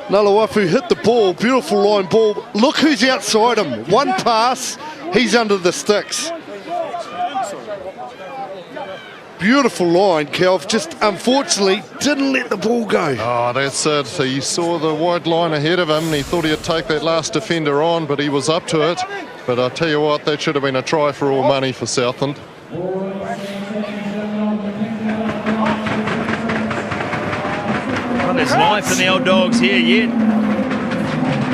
Ngaluafe hit the ball, beautiful line ball. Look who's outside him. One pass, he's under the sticks. Beautiful line, Kelv. Just unfortunately didn't let the ball go. Oh, that's it. He saw the wide line ahead of him and he thought he'd take that last defender on, but he was up to it. But I tell you what, that should have been a try for all money for Southland. Well, there's life in the old dogs here yet.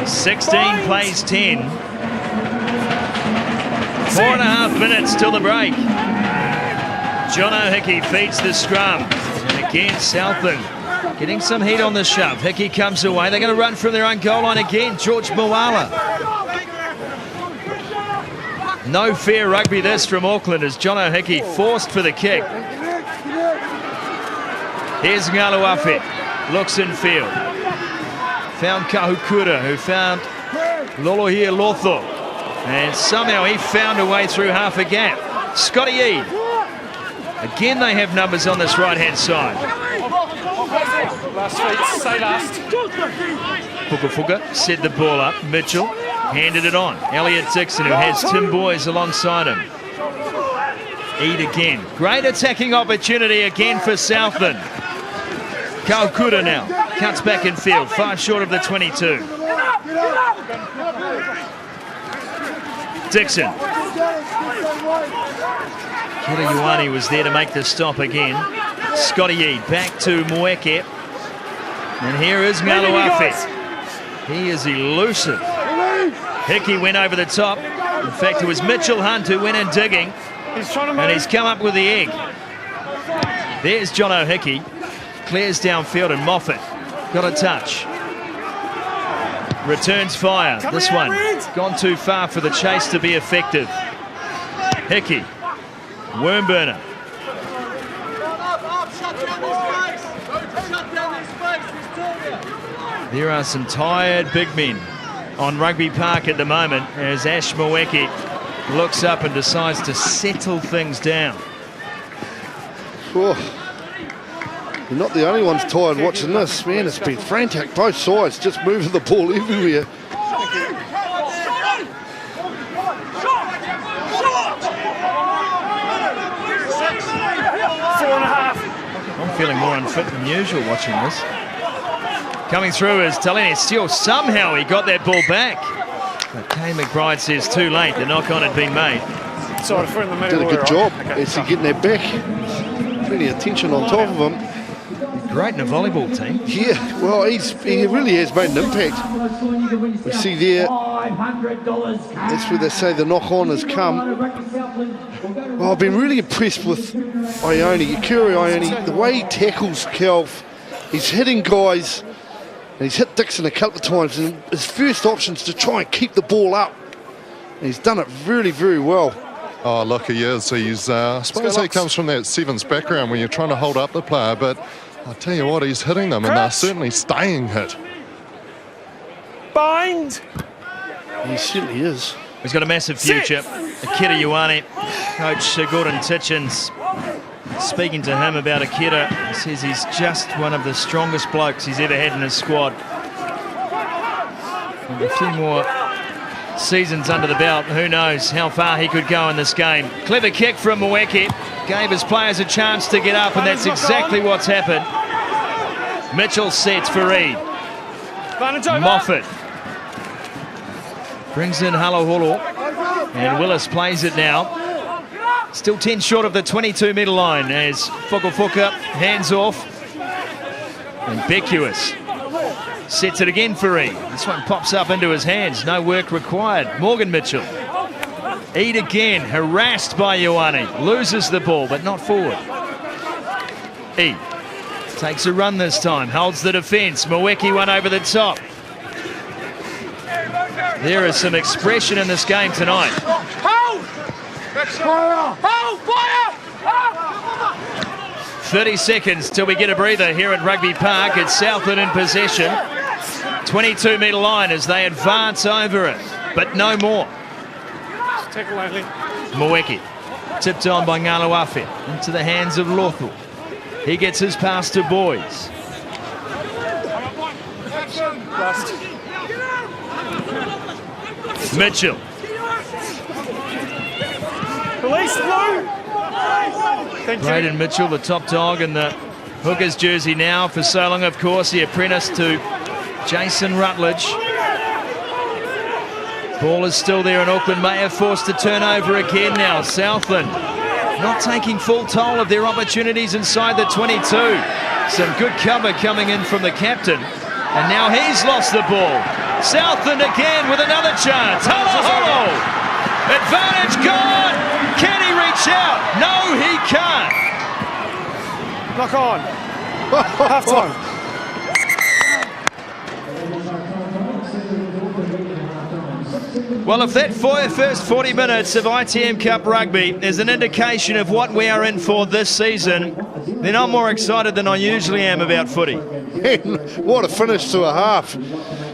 16 plays 10. 4.5 minutes till the break. John O'Hickey feeds the scrum. And again, Southland getting some heat on the shove. Hickey comes away. They're going to run from their own goal line again. George Moala. No fair rugby this from Auckland as John O'Hickey forced for the kick. Here's Ngaluafe. Looks in field. Found Kahukura, who found Lolohea Lotho. And somehow he found a way through half a gap. Scotty Eade. Again, they have numbers on this right-hand side. Last feet, say last. Fuka set the ball up. Mitchell handed it on. Elliot Dixon, who has Tim Boys alongside him. Eade again. Great attacking opportunity again for Southland. Kahukura now cuts back in field, 5 short of the 22. Dixon. Kira Ioane was there to make the stop again. Scotty Eade back to Moeke. And here is Ngaluafe. He is elusive. Hickey went over the top. In fact, it was Mitchell Hunt who went in digging. And he's come up with the egg. There's John O'Hickey. Clears downfield and Moffat got a touch. Returns fire. This one gone too far for the chase to be effective. Hickey. Wormburner. There are some tired big men on Rugby Park at the moment as Ash Moeke looks up and decides to settle things down. Oh. You're not the only ones tired watching this. Man, it's been frantic. Both sides just moving the ball everywhere. I'm feeling more unfit than usual watching this. Coming through is Taleni Steele. Somehow he got that ball back. But Kay McBride says too late. The knock-on had been made. Sorry, for in the middle. Did a good job. Okay. Actually getting that back. Plenty of tension on top of him. Great in a volleyball team. Yeah, well, he really has made an impact. We see there, that's where they say the knock-on has come. Well, I've been really impressed with Ione, Akira Ione, the way he tackles Kelv. He's hitting guys, and he's hit Dixon a couple of times, and his first option is to try and keep the ball up. And he's done it really, very well. Oh, look, he is. He's, I suppose he comes from that sevens background when you're trying to hold up the player, but I'll tell you what, he's hitting them, and they're certainly staying hit. Bind. He certainly is. He's got a massive future. Akira Ioane, Coach Gordon Titchens, speaking to him about Akira, he says he's just one of the strongest blokes he's ever had in his squad. With a few more seasons under the belt, who knows how far he could go in this game. Clever kick from Mweke, gave his players a chance to get up, and that's exactly what's happened. Mitchell sets for Reid. Moffat brings in Haloholo, and Willis plays it now. Still 10 short of the 22-metre line as Fukafuka hands off. And Beckuis sets it again for Reid. This one pops up into his hands. No work required. Morgan Mitchell. Eid again, harassed by Ioane. Loses the ball, but not forward. Eid takes a run this time. Holds the defence. Mweke one over the top. There is some expression in this game tonight. 30 seconds till we get a breather here at Rugby Park. It's Southland in possession. 22-metre line as they advance over it, but no more. Tackle only. Mweke tipped on by Ngalawafe into the hands of Lothu. He gets his pass to Boys. Last. Mitchell. Release, Blue. Thank you. Braden Mitchell, the top dog in the Hookers jersey now for so long, of course. He apprenticed to Jason Rutledge. Ball is still there, and Auckland may have forced to turn over again now. Southland not taking full toll of their opportunities inside the 22. Some good cover coming in from the captain, and now he's lost the ball. Southland again with another chance. Haloholo! Advantage gone! Can he reach out? No, he can't. Knock on. Half time. Well, if that first 40 minutes of ITM Cup rugby is an indication of what we are in for this season, then I'm more excited than I usually am about footy. What a finish to a half.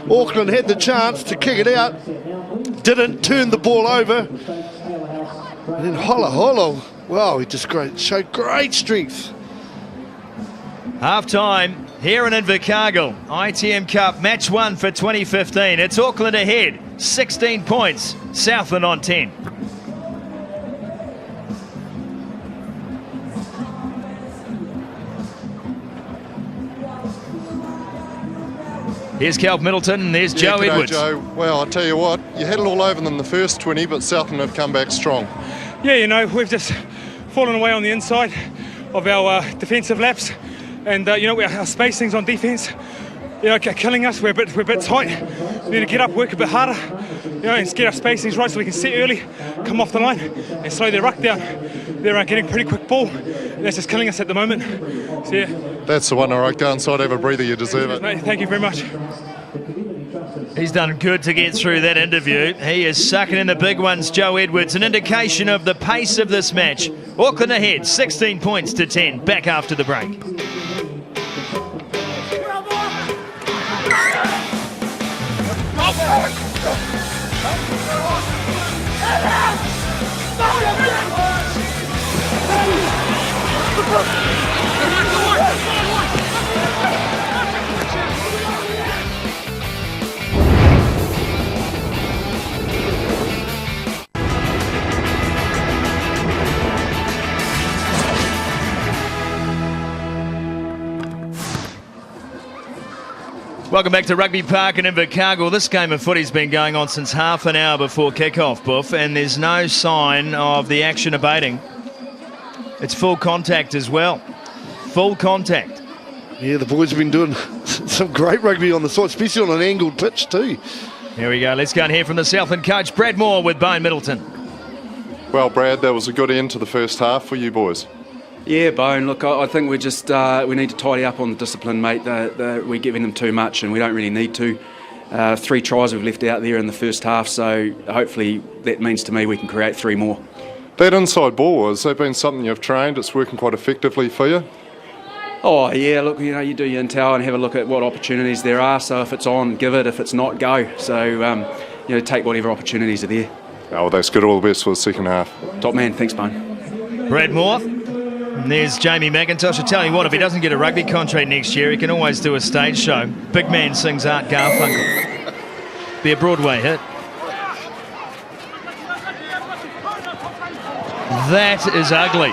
Auckland had the chance to kick it out, didn't, turn the ball over. And then Haloholo, wow, he just showed great strength. Half-time here in Invercargill. ITM Cup match 1 for 2015. It's Auckland ahead, 16 points, Southland on 10. Here's Kelv Middleton, and there's Joe G'day, Edwards. Joe. Well, I'll tell you what, you had it all over them the first 20, but Southland have come back strong. Yeah, you know, we've just fallen away on the inside of our defensive laps, and you know, our spacings on defence, you know, are killing us. We're a bit tight. We need to get up, work a bit harder, you know, and get our spacings right so we can set early, come off the line, and slow their ruck down. They're getting pretty quick ball. That's just killing us at the moment. So yeah. That's the one, all right. Go inside, have a breather. You deserve it. Mate, thank you very much. He's done good to get through that interview. He is sucking in the big ones, Joe Edwards. An indication of the pace of this match. Auckland ahead, 16 points to 10. Back after the break. Welcome back to Rugby Park in Invercargill. This game of footy's been going on since half an hour before kick-off, Buff, and there's no sign of the action abating. It's full contact as well. Full contact. Yeah, the boys have been doing some great rugby on the side, especially on an angled pitch too. Here we go. Let's go and hear from the Southland coach, Brad Moore, with Bone Middleton. Well, Brad, that was a good end to the first half for you boys. Yeah, Bone, look, I think we just we need to tidy up on the discipline, mate. We're giving them too much and we don't really need to. 3 tries we've left out there in the first half, so hopefully that means to me we can create 3 more. That inside ball, has that been something you've trained? It's working quite effectively for you? Oh, yeah, look, you know, you do your intel and have a look at what opportunities there are, so if it's on, give it, if it's not, go. So, you know, take whatever opportunities are there. Oh, well, that's good. All the best for the second half. Top man, thanks, Bone. Brad Moore. And there's Jamie McIntosh. I tell you what, if he doesn't get a rugby contract next year, he can always do a stage show. Big man sings Art Garfunkel. Be a Broadway hit. That is ugly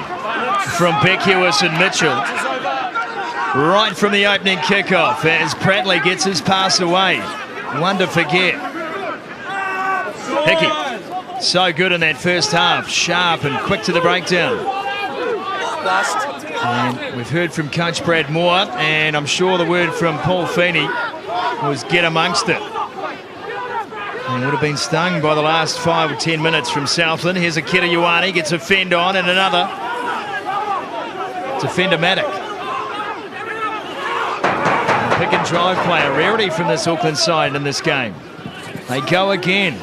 from Beckwith and Mitchell. Right from the opening kickoff as Prattley gets his pass away. One to forget. Hickey, so good in that first half. Sharp and quick to the breakdown. And we've heard from Coach Brad Moore, and I'm sure the word from Paul Feeney was get amongst it. And would have been stung by the last 5 or 10 minutes from Southland. Here's a Keta Ioane, gets a fend on, and another. It's a fend-o-matic. Pick and drive play, a rarity from this Auckland side in this game. They go again.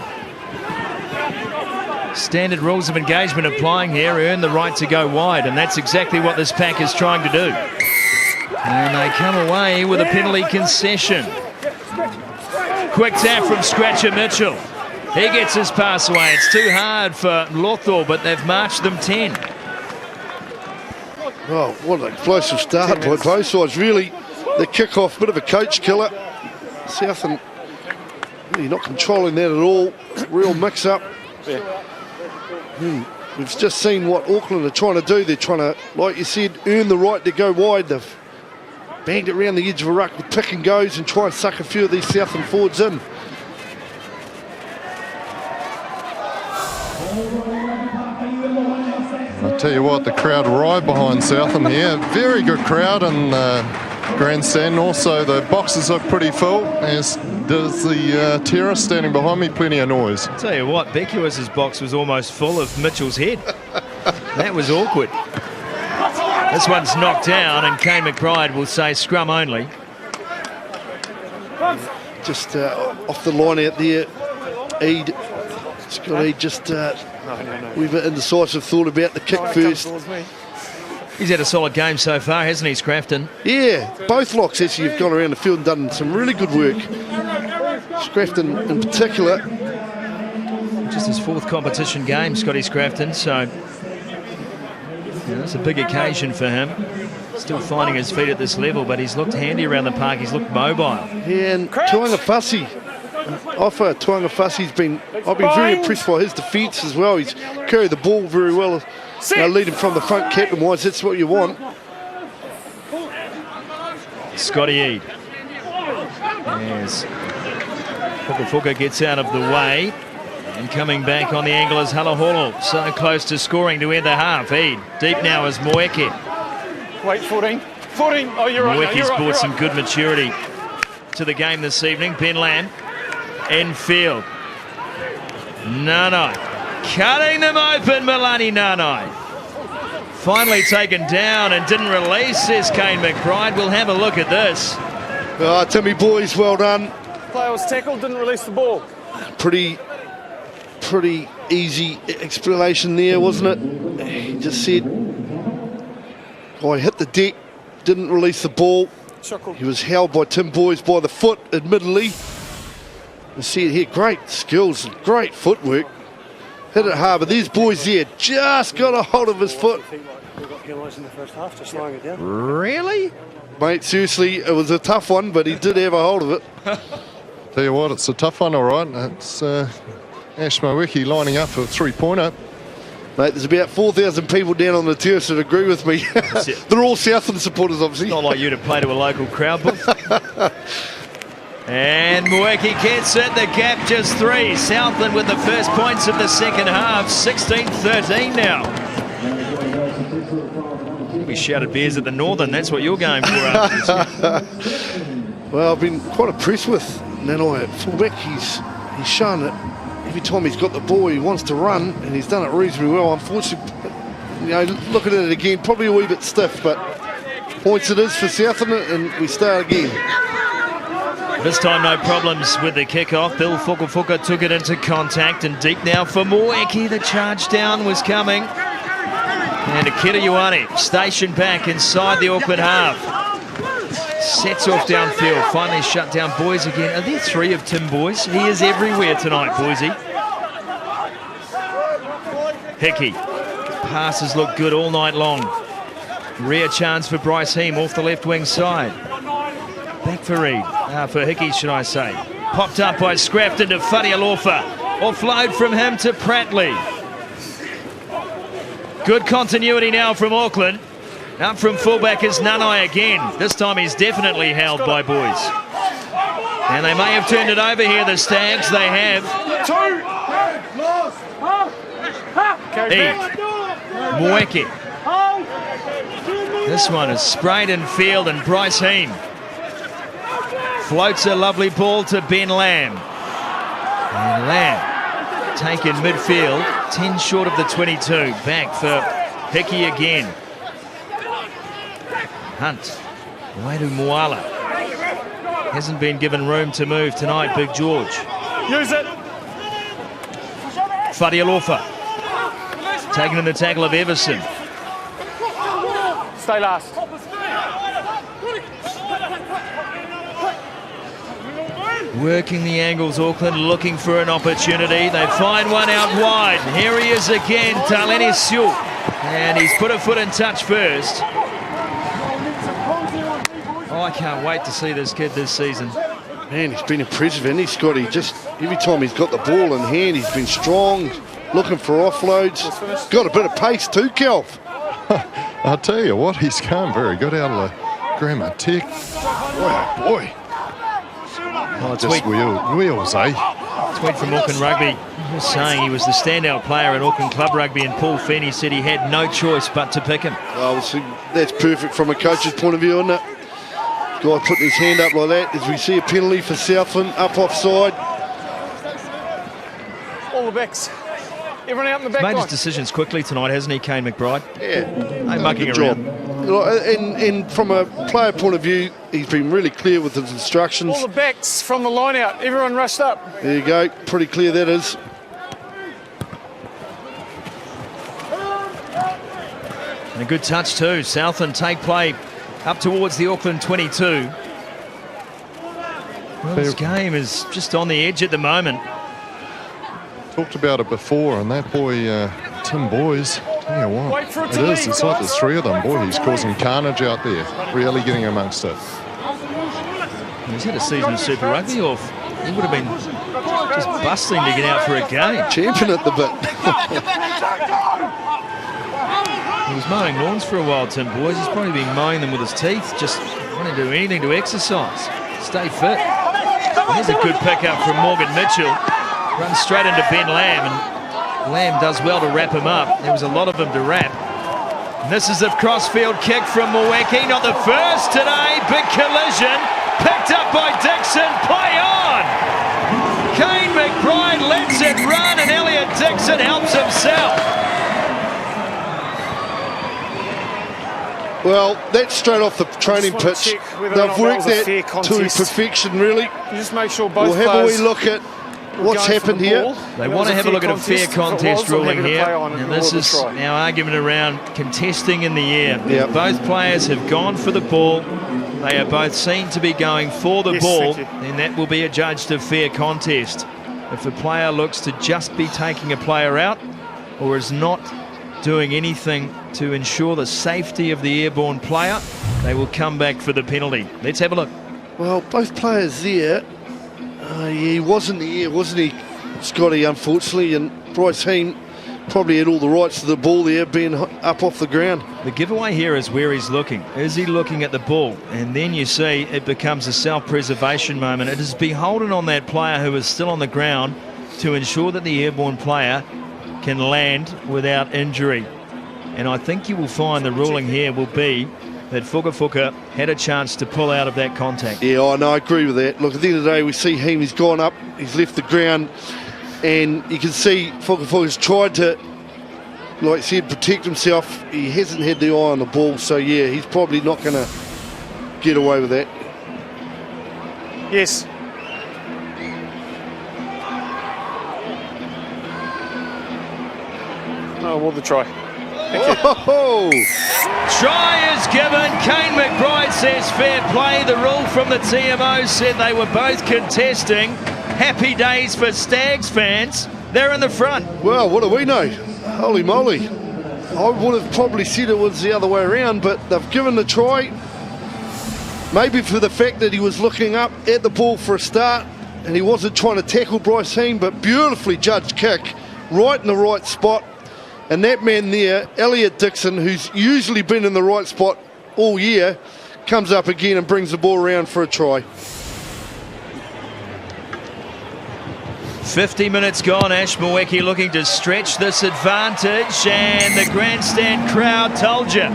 Standard rules of engagement applying here, earn the right to go wide, and that's exactly what this pack is trying to do. And they come away with a penalty concession. Quick tap from Scratcher Mitchell. He gets his pass away. It's too hard for Lothor, but they've marched them 10. Oh, what an explosive start by both sides. Really, the kick-off, bit of a coach killer. Southland really not controlling that at all. Real mix-up. We've just seen what Auckland are trying to do. They're trying to, like you said, earn the right to go wide. They've banged it around the edge of a ruck with pick and goes and try and suck a few of these Southland forwards in. I'll tell you what, the crowd right behind Southland here. Very good crowd in the grandstand. Also, the boxes look pretty full, as does the terrace standing behind me. Plenty of noise. I'll tell you what, Beckwith's box was almost full of Mitchell's head. That was awkward. This one's knocked down, and Kane McBride will say scrum only. Just off the line out there, Eid. Scott Eid just we've indecisive thought about the kick first. He's had a solid game so far, hasn't he, Scrafton? Yeah, both locks actually have gone around the field and done some really good work. Scrafton in particular. Just his 4th competition game, Scotty Scrafton, so it's a big occasion for him. Still finding his feet at this level, but he's looked handy around the park. He's looked mobile. Yeah, and Tuangafasi, I've been very impressed by his defence as well. He's carried the ball very well. Leading from the front captain-wise, that's what you want. Scotty Eid. Yes. Fuka gets out of the way. And coming back on the angle is Halaholo. So close to scoring to end the half. Eid. Deep now is Moeke. Wait, 14. 14. Oh, you're right. Moeke's brought some good maturity to the game this evening. Ben Lamb. Infield. Nanai. Cutting them open, Milani Nanai. Finally taken down and didn't release, says Kane McBride. We'll have a look at this. Timmy boys, well done. Player was tackled, didn't release the ball. Pretty easy explanation there, wasn't it? He just said, I hit the deck, didn't release the ball. He was held by Tim Boys by the foot, admittedly. You see it here, great skills, great footwork. Hit it hard, but these boys there just got a hold of his foot. We got penalised in the first half, just slowing it down. Really? Mate, seriously, it was a tough one, but he did have a hold of it. Tell you what, it's a tough one, all right. It's Ash Moeke lining up for a 3-pointer. Mate, there's about 4,000 people down on the terrace that agree with me. They're all Southland supporters, obviously. Not like you to play to a local crowd, but And Mweki gets it, the gap just 3. Southland with the first points of the second half, 16-13 now. We shouted beers at the Northern, that's what you're going for after this. Well, I've been quite impressed with Nanai at fullback. He's shown it every time he's got the ball, he wants to run, and he's done it reasonably well. Unfortunately, you know, looking at it again, probably a wee bit stiff, but points it is for Southland, and we start again. This time no problems with the kickoff. Bill Fukafuka took it into contact and deep now for Moeki. The charge down was coming. And Akira Ioane stationed back inside the Auckland half. Sets off downfield, finally shut down Boys again. Are there 3 of Tim Boys? He is everywhere tonight, Boysy. Hickey. Passes look good all night long. Rare chance for Bryce Heem off the left wing side. Back for Reid, for Hickey should I say. Popped up by Scrapped into Fadialofa. Offload from him to Prattley. Good continuity now from Auckland. Up from fullback is Nanai again. This time he's definitely held by Boys. And they may have turned it over here, the Stags. They have. Moeki. This one is sprayed in field, and Bryce Heem floats a lovely ball to Ben Lamb. And Lamb taken midfield, 10 short of the 22. Back for Hickey again. Hunt, away to Moala. Hasn't been given room to move tonight, Big George. Use it. Fadialofa. Taking in the tackle of Everson. Stay last. Working the angles, Auckland looking for an opportunity. They find one out wide. Here he is again, Taleni Siu. And he's put a foot in touch first. Oh, I can't wait to see this kid this season. Man, he's been impressive, isn't he, Scotty? Just every time he's got the ball in hand, he's been strong, looking for offloads. Got a bit of pace too, Kelv. I'll tell you what, he's come very good out of the Grammar Tech. Oh, boy. Oh, just wheels, eh? Tweet from Auckland Rugby was saying he was the standout player in Auckland Club Rugby, and Paul Feeney said he had no choice but to pick him. Oh, see, that's perfect from a coach's point of view, isn't it? Guy putting his hand up like that as we see a penalty for Southland, up offside. All the backs. Everyone out in the back Made line. his decisions quickly tonight, hasn't he, Kane McBride? Yeah. No mucking around. And from a player point of view, he's been really clear with his instructions. All the backs from the line out. Everyone rushed up. There you go. Pretty clear that is. And a good touch too. Southland take play up towards the Auckland 22. Well, this game is just on the edge at the moment. Talked about it before, and that boy, Tim Boys, tell you what, Wait for it it to is. leave, It's like guys. there's 3 of them. Boy, he's causing carnage out there, really getting amongst it. He's had a season of Super Rugby off. He would have been just busting to get out for a game. Champion at the bit. He was mowing lawns for a while, Tim Boys. He's probably been mowing them with his teeth, just wanting to do anything to exercise, stay fit. Here's a good pickup from Morgan Mitchell. Runs straight into Ben Lamb, and Lamb does well to wrap him up. There was a lot of them to wrap. And this is a crossfield kick from Moeki, not the first today. Big collision, picked up by Dixon, play on! Kane McBride lets it run, and Elliot Dixon helps himself. Well, that's straight off the training pitch. They've worked that to perfection, really. You just make sure both We'll have a players wee look at what's happened here. They want to have a look at a fair contest ruling here. And this is our argument around contesting in the air. Yep. Both players have gone for the ball. They are both seen to be going for the ball, and that will be adjudged a fair contest. If a player looks to just be taking a player out or is not doing anything to ensure the safety of the airborne player, they will come back for the penalty. Let's have a look. Well, both players there. Yeah, he was in the air, wasn't he, Scotty, unfortunately, and Bryce Heem probably had all the rights to the ball there, being up off the ground. The giveaway here is where he's looking. Is he looking at the ball? And then you see it becomes a self-preservation moment. It is beholden on that player who is still on the ground to ensure that the airborne player can land without injury. And I think you will find the ruling here will be that Fuka had a chance to pull out of that contact. Yeah, I agree with that. Look, at the end of the day, we see him, he's gone up, he's left the ground, and you can see Fuka's tried to, like I said, protect himself. He hasn't had the eye on the ball, so yeah, he's probably not going to get away with that. Yes. Oh, well, the try. Oh! Try is given. Kane McBride says fair play. The rule from the TMO said they were both contesting. Happy days for Stags fans. They're in the front. Well, what do we know? Holy moly. I would have probably said it was the other way around, but they've given the try. Maybe for the fact that he was looking up at the ball for a start and he wasn't trying to tackle Bryce Heem, but beautifully judged kick, right in the right spot. And that man there, Elliot Dixon, who's usually been in the right spot all year, comes up again and brings the ball around for a try. 50 minutes gone. Ash Mweki looking to stretch this advantage, and the grandstand crowd told you.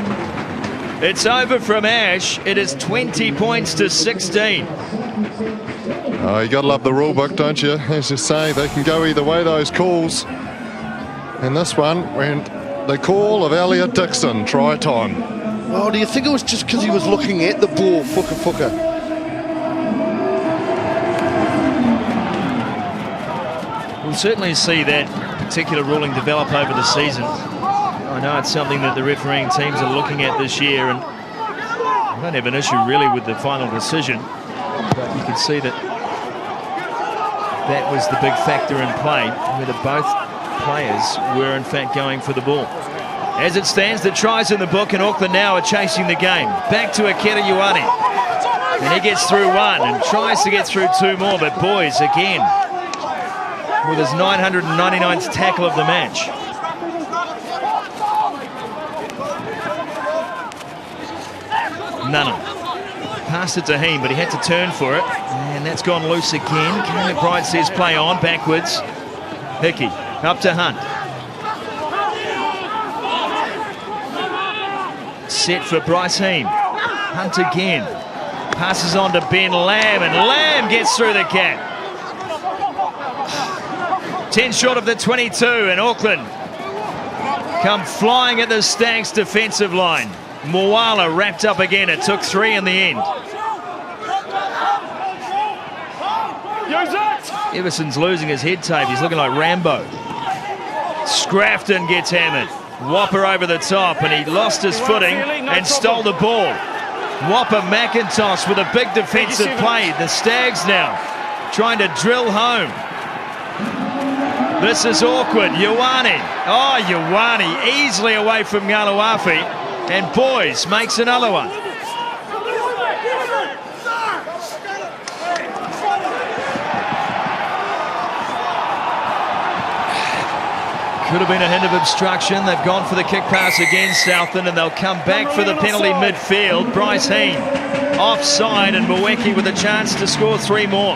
It's over from Ash. It is 20 points to 16. Oh, you got to love the rule book, don't you? As you say, they can go either way, those calls. And this one went the call of Elliot Dixon, try time. Oh, do you think it was just because he was looking at the ball, Fuka? We'll certainly see that particular ruling develop over the season. I know it's something that the refereeing teams are looking at this year, and I don't have an issue really with the final decision, but you can see that that was the big factor in play, whether both players were in fact going for the ball. As it stands, the tries in the book, and Auckland now are chasing the game. Back to Akira Ioane, and he gets through one and tries to get through two more, but boys again with his 999th tackle of the match. Nunham passed it to Heem, but he had to turn for it, and that's gone loose again. Kane McBride says play on, backwards. Hickey up to Hunt. Set for Bryce Heem. Hunt again. Passes on to Ben Lamb, and Lamb gets through the gap. 10 short of the 22, and Auckland come flying at the Stags defensive line. Moala wrapped up again. It took three in the end. Everson's losing his head tape. He's looking like Rambo. Scrafton gets hammered. Whopper over the top, and he lost his footing and stole the ball. Whopper McIntosh with a big defensive play. The Stags now trying to drill home. This is awkward. Ioane. Oh, Ioane easily away from Galuafi. And Boys makes another one. Could have been a hint of obstruction. They've gone for the kick pass again, Southland, and they'll come back for the penalty midfield. Bryce Heem offside, and Mweki with a chance to score three more.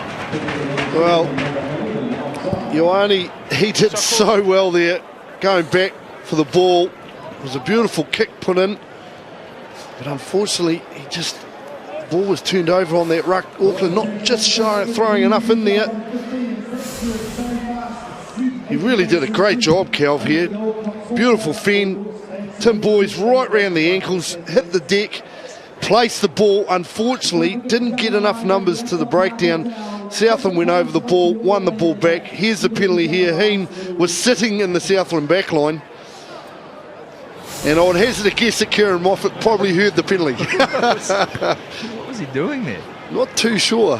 Well, Ioane, he did so well there, going back for the ball. It was a beautiful kick put in, but unfortunately, the ball was turned over on that ruck. Auckland not just shy of throwing enough in there. He really did a great job, Calv, here. Beautiful fend. Tim Boys right round the ankles, hit the deck, placed the ball. Unfortunately, didn't get enough numbers to the breakdown. Southland went over the ball, won the ball back. Here's the penalty here. Heem was sitting in the Southland back line. And I would hazard a guess that Kieran Moffat probably heard the penalty. What was he doing there? Not too sure.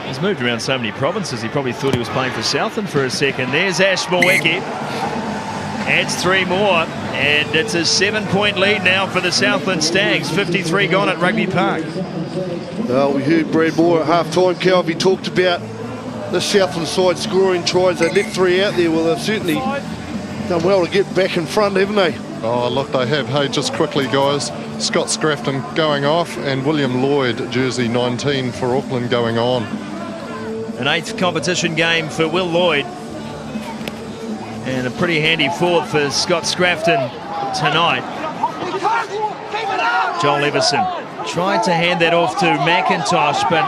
He's moved around so many provinces, he probably thought he was playing for Southland for a second. There's Ash Mweki. Adds three more, and it's a 7-point lead now for the Southland Stags. 53 gone at Rugby Park. Well, we heard Brad Moore at half-time, Calv. He talked about the Southland side scoring tries. They left 3 out there. Well, they've certainly done well to get back in front, haven't they? Oh, look, they have. Hey, just quickly, guys. Scott Scrafton going off and William Lloyd, jersey 19 for Auckland, going on. An 8th competition game for Will Lloyd. And a pretty handy forward for Scott Scrafton tonight. Joel Everson tried to hand that off to McIntosh, but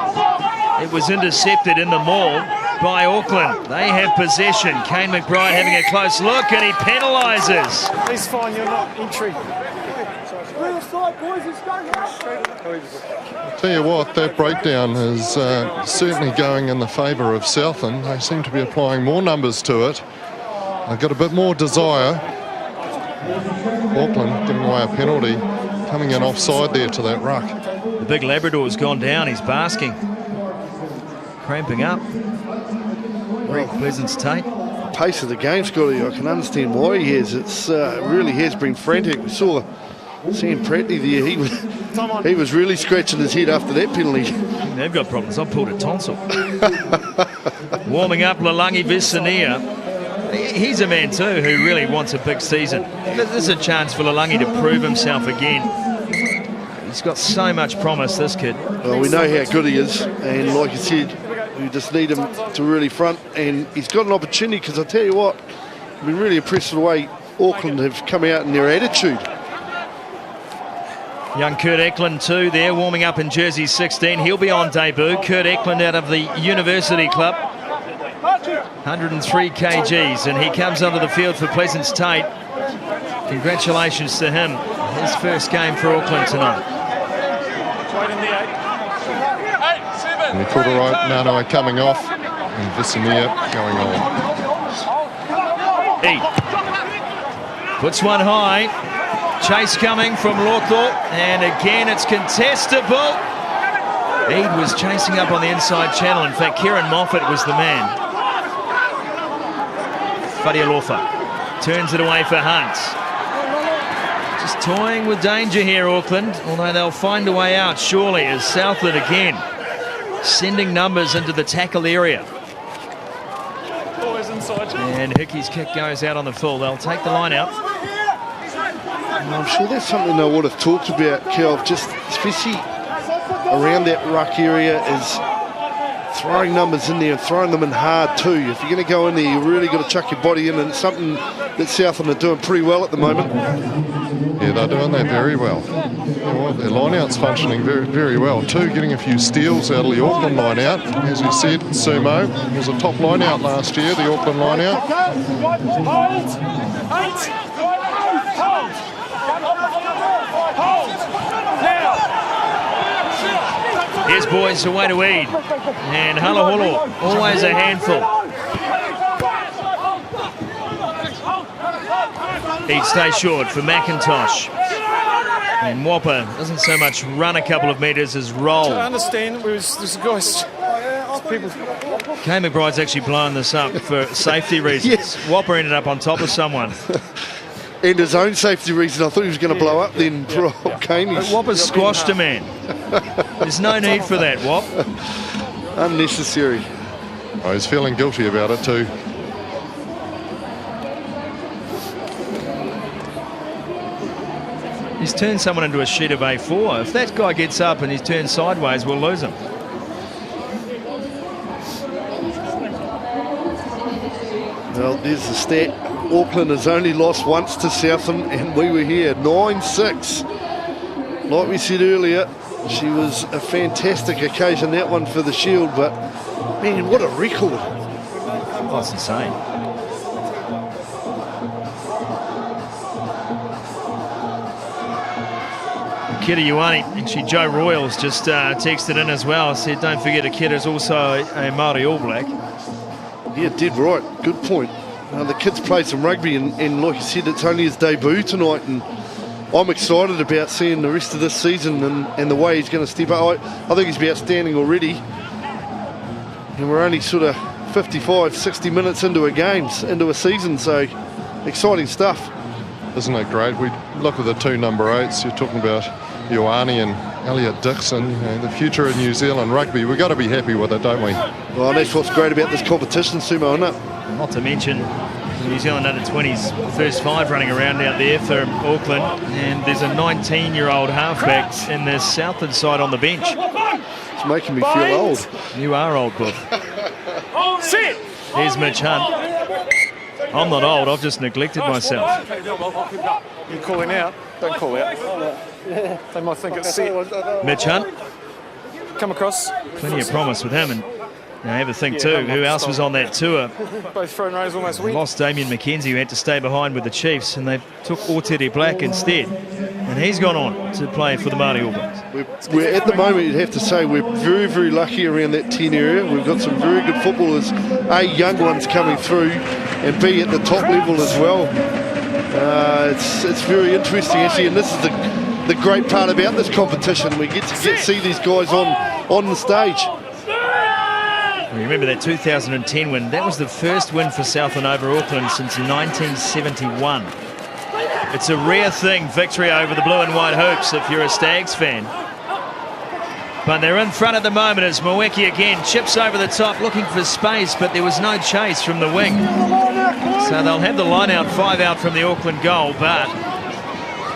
it was intercepted in the maul by Auckland. They have possession. Kane McBride having a close look, and he penalises. He's fine, you're not entry. Tell you what, that breakdown is certainly going in the favour of Southland. They seem to be applying more numbers to it. They've got a bit more desire. Auckland giving away a penalty, coming in offside there to that ruck. The big Labrador's gone down. He's basking, cramping up. Greg Pleasance-Tate. Pace of the game, Scotty, I can understand why he has. It's really has been frantic. We saw Sam Prattley there. He was really scratching his head after that penalty. They've got problems. I've pulled a tonsil. Warming up Lalangi Visania. He's a man too who really wants a big season. This is a chance for Lalangi to prove himself again. He's got so much promise, this kid. Well, we know how good he is, and like you said, we just need him to really front, and he's got an opportunity, because I tell you what, I've been really impressed with the way Auckland have come out in their attitude. Young Kurt Eklund too there, warming up in jersey 16. He'll be on debut. Kurt Eklund out of the University Club. 103 kgs, and he comes onto the field for Pleasance-Tate. Congratulations to him. His first game for Auckland tonight. And we caught a right Nano coming off, and Visania going on. Puts one high. Chase coming from Lawthorpe, and again it's contestable. Eade was chasing up on the inside channel. In fact, Kieran Moffat was the man. Fadialofa turns it away for Hunt. Just toying with danger here, Auckland, although they'll find a way out surely, as Southland again sending numbers into the tackle area. And Hickey's kick goes out on the full. They'll take the line out. And I'm sure that's something they would have talked about, Kel, just especially around that ruck area, is throwing numbers in there and throwing them in hard too. If you're going to go in there, you've really got to chuck your body in, and it's something that Southland are doing pretty well at the moment. Yeah, they're doing that very well. Well, their line-out's functioning very, very well too, getting a few steals out of the Auckland line-out. As we said, Sumo was a top line-out last year, the Auckland line-out. Here's boys away to Eade. And Halaholo, always a handful. Eade stays short for McIntosh. And Whopper doesn't so much run a couple of metres as roll. I understand, there's guys, people. Kane McBride's actually blown this up for safety reasons. Yes. Whopper ended up on top of someone. And his own safety reason, I thought he was going to blow up then. Kane. Whopper squashed a man. There's no need for that, Whop. Unnecessary. Oh, he's feeling guilty about it too. He's turned someone into a sheet of A4. If that guy gets up and he's turned sideways, we'll lose him. Well, there's the stat. Auckland has only lost once to Southland, and we were here 9-6. Like we said earlier, she was a fantastic occasion, that one, for the Shield, but man, what a record. That's insane. Kidda Ioane, actually Joe Royals just texted in as well, said don't forget Kidda's also a Māori All Black. Yeah, dead right, good point. The kid's played some rugby, and like you said, it's only his debut tonight, and I'm excited about seeing the rest of this season and the way he's going to step up. I think he's been outstanding already, and we're only sort of 55, 60 minutes into a season, so exciting stuff. Isn't it great? We look at the two number 8s. You're talking about Ioane and Elliot Dixon, the future of New Zealand rugby. We've got to be happy with it, don't we? Well, that's what's great about this competition, Sumo, isn't it? Not to mention the New Zealand under-20s first 5 running around out there for Auckland, and there's a 19-year-old halfback in the Southland side on the bench. It's making me feel old. You are old, Buff. Sit! Here's Mitch Hunt. I'm not old, I've just neglected myself. You're calling out. Don't call out. They might think it's set. Mitch Hunt, Come across. plenty of promise with him. And I have a think too, who else was on that tour? Both front rows almost weak. Lost Damien McKenzie, who had to stay behind with the Chiefs, and they took Otere Black instead. And he's gone on to play for the Māori All Blacks. We're at the moment, you'd have to say, we're very, very lucky around that 10 area. We've got some very good footballers, A, young ones coming through, and B, at the top level as well. It's very interesting, actually, and this is the great part about this competition. We get to see these guys on the stage. Remember that 2010 win? That was the first win for Southland over Auckland since 1971. It's a rare thing, victory over the blue and white hoops, if you're a Stags fan. But they're in front at the moment as Mweki again chips over the top looking for space, but there was no chase from the wing. So they'll have the line out, 5 out from the Auckland goal, but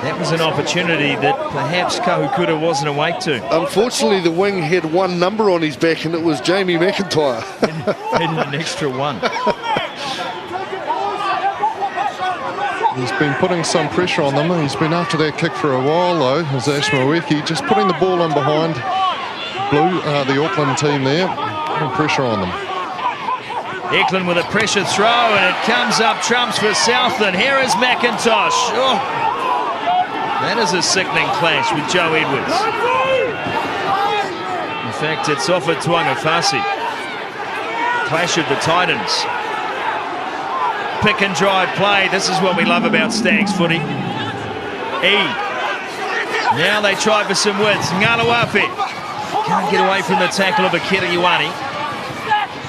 that was an opportunity that perhaps Kahukura wasn't awake to. Unfortunately, the wing had one number on his back, and it was Jamie McIntyre. And an extra one. He's been putting some pressure on them. He's been after that kick for a while, though, as Ash Mweki, just putting the ball in behind the Auckland team there, putting pressure on them. Eklund with a pressure throw, and it comes up trumps for Southland. Here is McIntosh. Oh, that is a sickening clash with Joe Edwards. In fact, it's off at Tuangafasi. Clash of the Titans. Pick and drive play. This is what we love about Stags footy. Now they try for some width. Ngalawape can't get away from the tackle of Akira Ioane.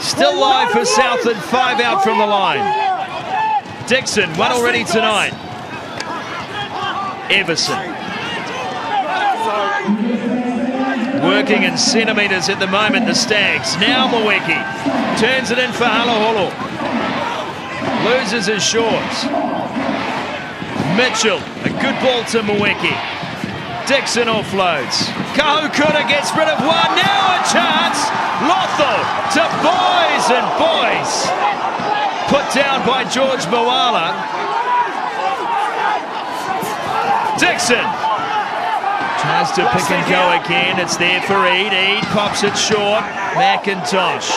Still live for Southland, 5 out from the line. Dixon, 1 already tonight. Everson. Working in centimetres at the moment, the Stags. Now Mweki turns it in for Haloholo. Loses his shorts. Mitchell, a good ball to Mweki. Dixon offloads. Kahukura gets rid of one. Now a chance. Lotho to Boys, and Boys put down by George Moala. Dixon tries to pick and go again. It's there for Eid. Eid pops it short. McIntosh.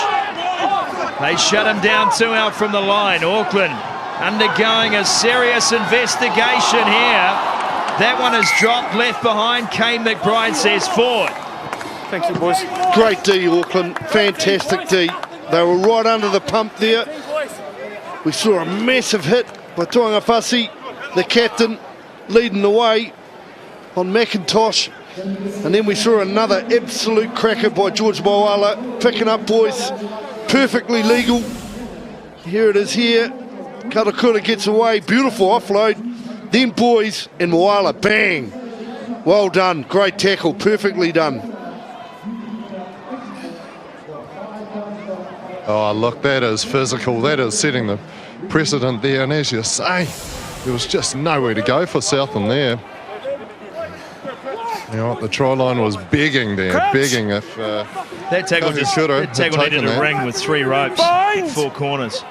They shut him down, 2 out from the line. Auckland undergoing a serious investigation here. That one is dropped, left behind. Kane McBride says forward. Thank you, boys. Great D, Auckland. Fantastic D. They were right under the pump there. We saw a massive hit by Tuangafasi, the captain, leading the way on McIntosh. And then we saw another absolute cracker by George Moala, picking up Boys. Perfectly legal. Here it is here. Katakura gets away. Beautiful offload. Then Boys and Moala. Bang. Well done. Great tackle. Perfectly done. Oh, look, that is physical. That is setting the precedent there. And as you say, there was just nowhere to go for Southland there. You know what, the try line was begging there, begging if that tackle needed a ring with 3 ropes, 4 corners.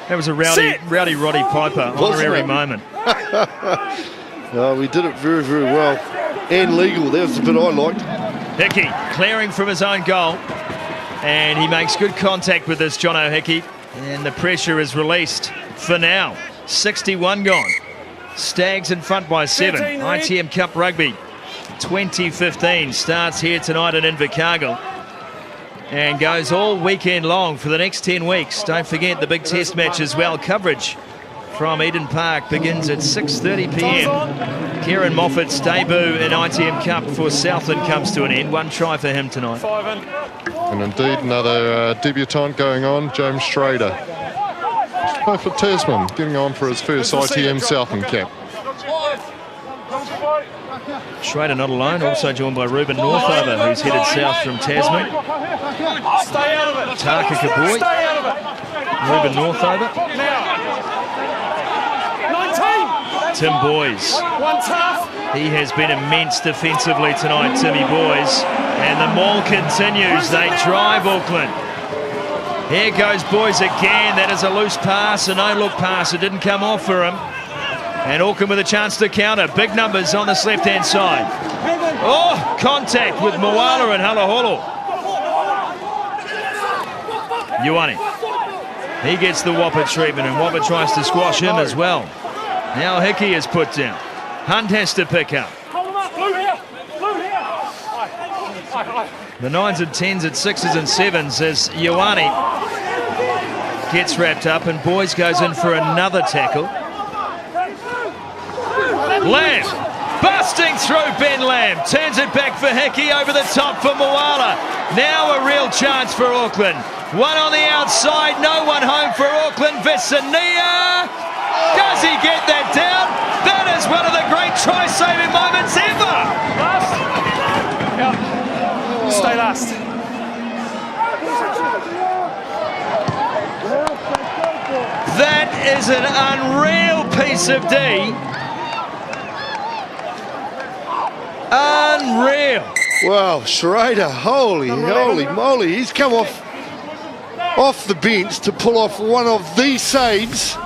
That was a rowdy Roddy Piper honorary moment. No, we did it very, very well. And legal, that was the bit I liked. Hickey clearing from his own goal. And he makes good contact with this, John O'Hickey. And the pressure is released for now. 61 gone. Stags in front by 7. ITM Cup Rugby 2015 starts here tonight in Invercargill and goes all weekend long for the next 10 weeks. Don't forget the big test match as well. Coverage from Eden Park begins at 6:30 p.m. Kieran Moffat's debut in ITM Cup for Southland comes to an end. 1 try for him tonight. And indeed another debutant going on, James Schrader. Play for Tasman, getting on for his first ITM Southland cap. Schrader not alone, also joined by Ruben Northover, who's headed south from Tasman. Stay out of it. Taka Kaboy, Stay out of it. Ruben Northover, Now. 19. Tim Boys. One tough. He has been immense defensively tonight, Timmy Boys. And the maul continues. They drive Auckland. Here goes Boys again. That is a loose pass, a no-look pass. It didn't come off for him. And Auckland with a chance to counter. Big numbers on this left-hand side. Oh, contact with Moala and Halaholo. Ioane. He gets the Whopper treatment, and Whopper tries to squash him as well. Now Hickey is put down. Hunt has to pick up. The 9s and 10s at 6s and 7s as Ioane gets wrapped up, and Boys goes in for another tackle. Lamb busting through Ben Lamb, turns it back for Hickey, over the top for Moala. Now a real chance for Auckland. One on the outside, no one home for Auckland. Visania, does he get that down? That is one of the great try-saving moments ever. Last. Yeah. Stay last. That is an unreal piece of D. Unreal. Wow, Schrader, holy moly. He's come off the bench to pull off one of the saves,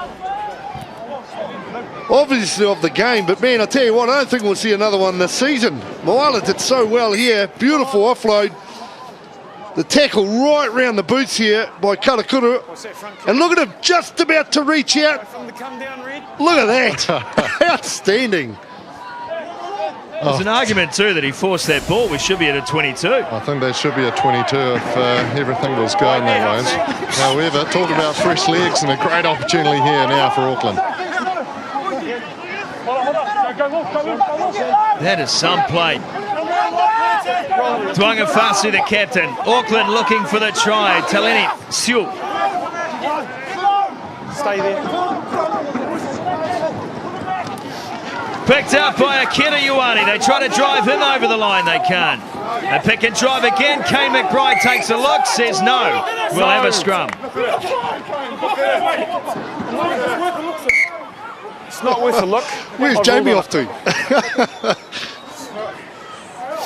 obviously, of the game. But man, I tell you what, I don't think we'll see another one this season. Moala did so well here. Beautiful offload. The tackle right round the boots here by Karakura. And look at him just about to reach out. Look at that. Outstanding. There's an argument too that he forced that ball. We should be at a 22. I think that should be a 22 if everything was going that way. However, talk about fresh legs and a great opportunity here now for Auckland. That is some play. Tuangafasi, the captain. Auckland looking for the try. Taleni, Siu. Stay there. Picked up by Akira Ioane. They try to drive him over the line. They can't. They pick and drive again. Kane McBride takes a look, says no. We'll have a scrum. It's not worth a look. Where's Jamie off to?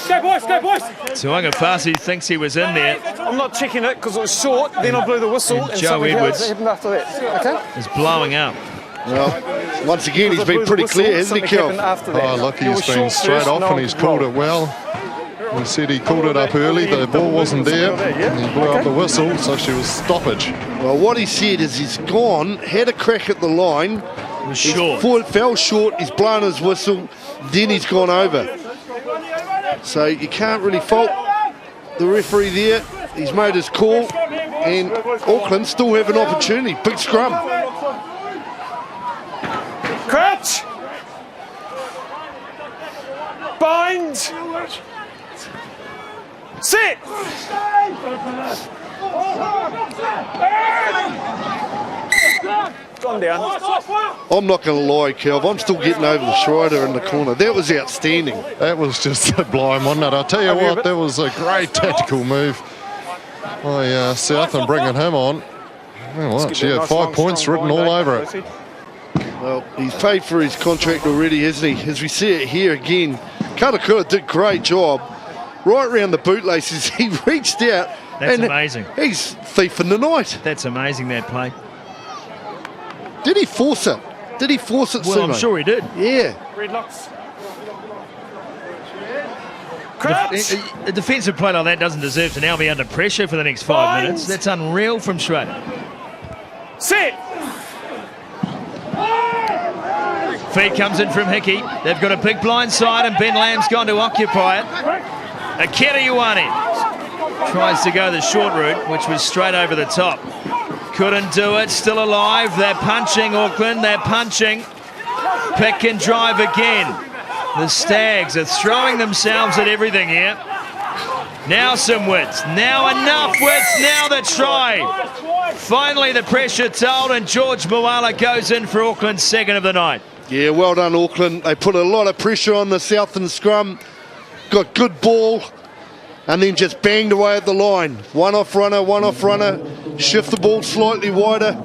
Go boys, go boys. Tuangafasi thinks he was in there. I'm not checking it because it was short. Then I blew the whistle And and Joe something Edwards. else happened after that. Okay. Is blowing up. Well, once again, he's been pretty clear, hasn't he, Kel? Oh, look, he's been straight off and he's called it well. He said he called it up early, the ball wasn't there, and he blew up the whistle, so she was stoppage. Well, what he said is he's gone, had a crack at the line. It was His short. foot fell short, he's blown his whistle, then he's gone over. So you can't really fault the referee there. He's made his call, and Auckland still have an opportunity. Big scrum. Crouch. Bind. Sit. Gone down. I'm not going to lie, Kelv, I'm still getting over the Schrader in the corner. That was outstanding. That was just sublime, wasn't it? I'll tell you what, that was a great tactical move by Southland bringing him on. Oh, what? She had 5 points written all over it. Well, he's paid for his contract already, hasn't he? As we see it here again, Karakura did a great job. Right round the bootlaces, he reached out. That's amazing. He's thief in the night. That's amazing, that play. Did he force it? Did he force it, Well, I'm Sumo? sure he did. Yeah. Red locks. A defensive play like that doesn't deserve to now be under pressure for the next 5 minutes. That's unreal from Schrader. Sit. Feed comes in from Hickey. They've got a big blind side and Ben Lamb's gone to occupy it. Akira Ioane tries to go the short route, which was straight over the top. Couldn't do it, still alive. They're punching Auckland, they're punching. Pick and drive again. The Stags are throwing themselves at everything here. Now some width, now enough width, now the try. Finally the pressure told and George Moala goes in for Auckland's second of the night. Yeah, well done, Auckland. They put a lot of pressure on the Southland scrum. Got good ball. And then just banged away at the line. One off runner. Shift the ball slightly wider.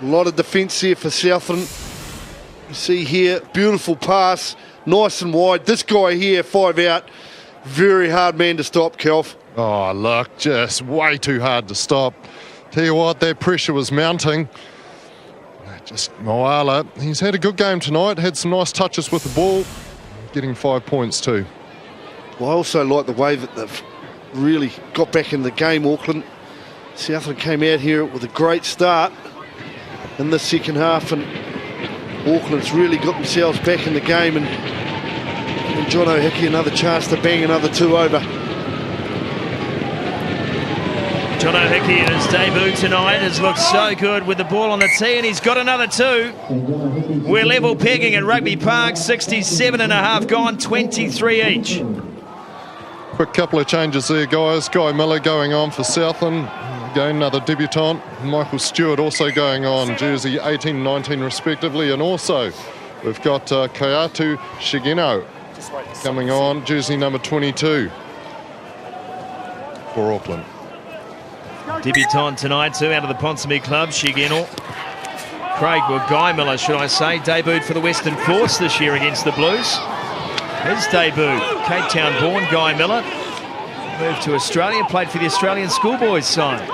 A lot of defence here for Southland. You see here, beautiful pass. Nice and wide. This guy here, 5 out. Very hard man to stop, Kelf. Oh, look, just way too hard to stop. Tell you what, that pressure was mounting. Just Moala, he's had a good game tonight, had some nice touches with the ball, getting 5 points too. Well, I also like the way that they've really got back in the game, Auckland. Southland came out here with a great start in the second half, and Auckland's really got themselves back in the game, and Jono Hickey another chance to bang another 2 over. Jono Hickey in his debut tonight has looked so good with the ball on the tee, and he's got another 2. We're level pegging at Rugby Park, 67.5 gone, 23 each. Quick couple of changes there, guys. Guy Miller going on for Southland. Again, another debutant. Michael Stewart also going on, jersey 18, 19 respectively. And also, we've got Kayatu Shigeno coming on, jersey number 22 for Auckland. Debutant tonight too, out of the Ponsonby club, Shigeno. Guy Miller, should I say, debuted for the Western Force this year against the Blues. His debut, Cape Town born Guy Miller. Moved to Australia, played for the Australian schoolboys side.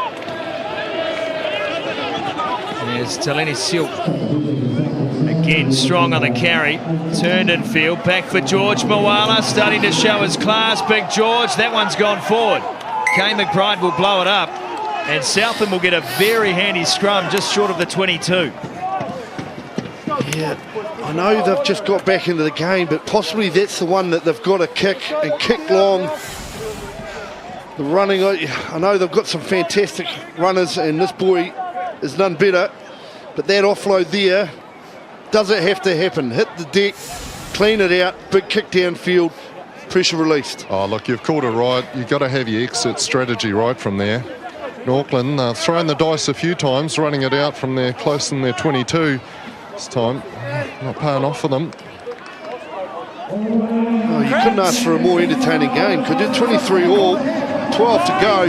There's Taleni Silk. Again, strong on the carry. Turned in field, back for George Moala, starting to show his class. Big George, that one's gone forward. Kane McBride will blow it up. And Southland will get a very handy scrum just short of the 22. Yeah, I know they've just got back into the game, but possibly that's the one that they've got to kick and kick long. The running, I know they've got some fantastic runners, and this boy is none better, but that offload there, does it have to happen? Hit the deck, clean it out, big kick downfield, pressure released. Oh, look, you've called it right. You've got to have your exit strategy right from there. Auckland throwing the dice a few times, running it out from there close in their 22. This time, not paying off for them. Oh, you couldn't ask for a more entertaining game, could you? 23 all, 12 to go.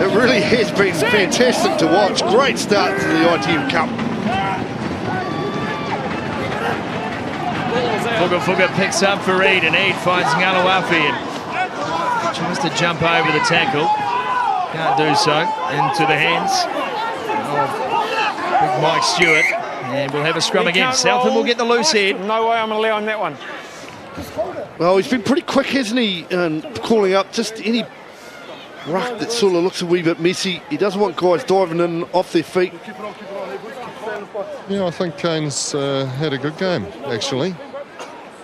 It really has been fantastic to watch. Great start to the ITM Cup. Fuga picks up for Eid, and Eid finds Ngalawafi and tries to jump over the tackle. Can't do so. Into the hands of big Mike Stewart, and we'll have a scrum again. Southland will get the loose head. No way I'm going to allow him that one. Well, he's been pretty quick, hasn't he, calling up just any ruck that sort of looks a wee bit messy. He doesn't want guys diving in off their feet. Yeah, I think Kane's had a good game, actually.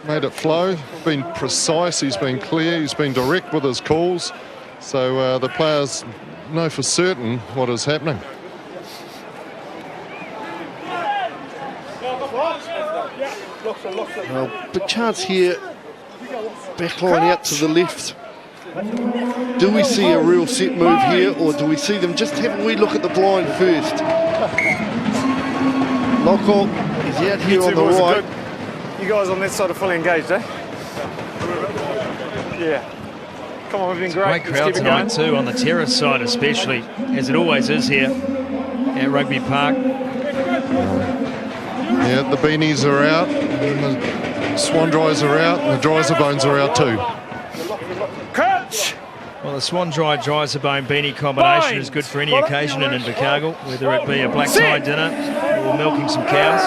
Made it flow, been precise, he's been clear, he's been direct with his calls. So the players know for certain what is happening. Well, big chance here. Backline out to the left. Do we see a real set move here, or do we see them just have a wee look at the blind first? Lockhart is out here on the right. You guys on that side are fully engaged, eh? Yeah. Come on, we've been great. Great crowd tonight too, on the terrace side especially, as it always is here at Rugby Park. Yeah, the beanies are out, the swan dries are out, and the dryser bones are out too. Catch! Well, the swan dry dryser bone beanie combination is good for any occasion in Invercargill, whether it be a black tie dinner or milking some cows.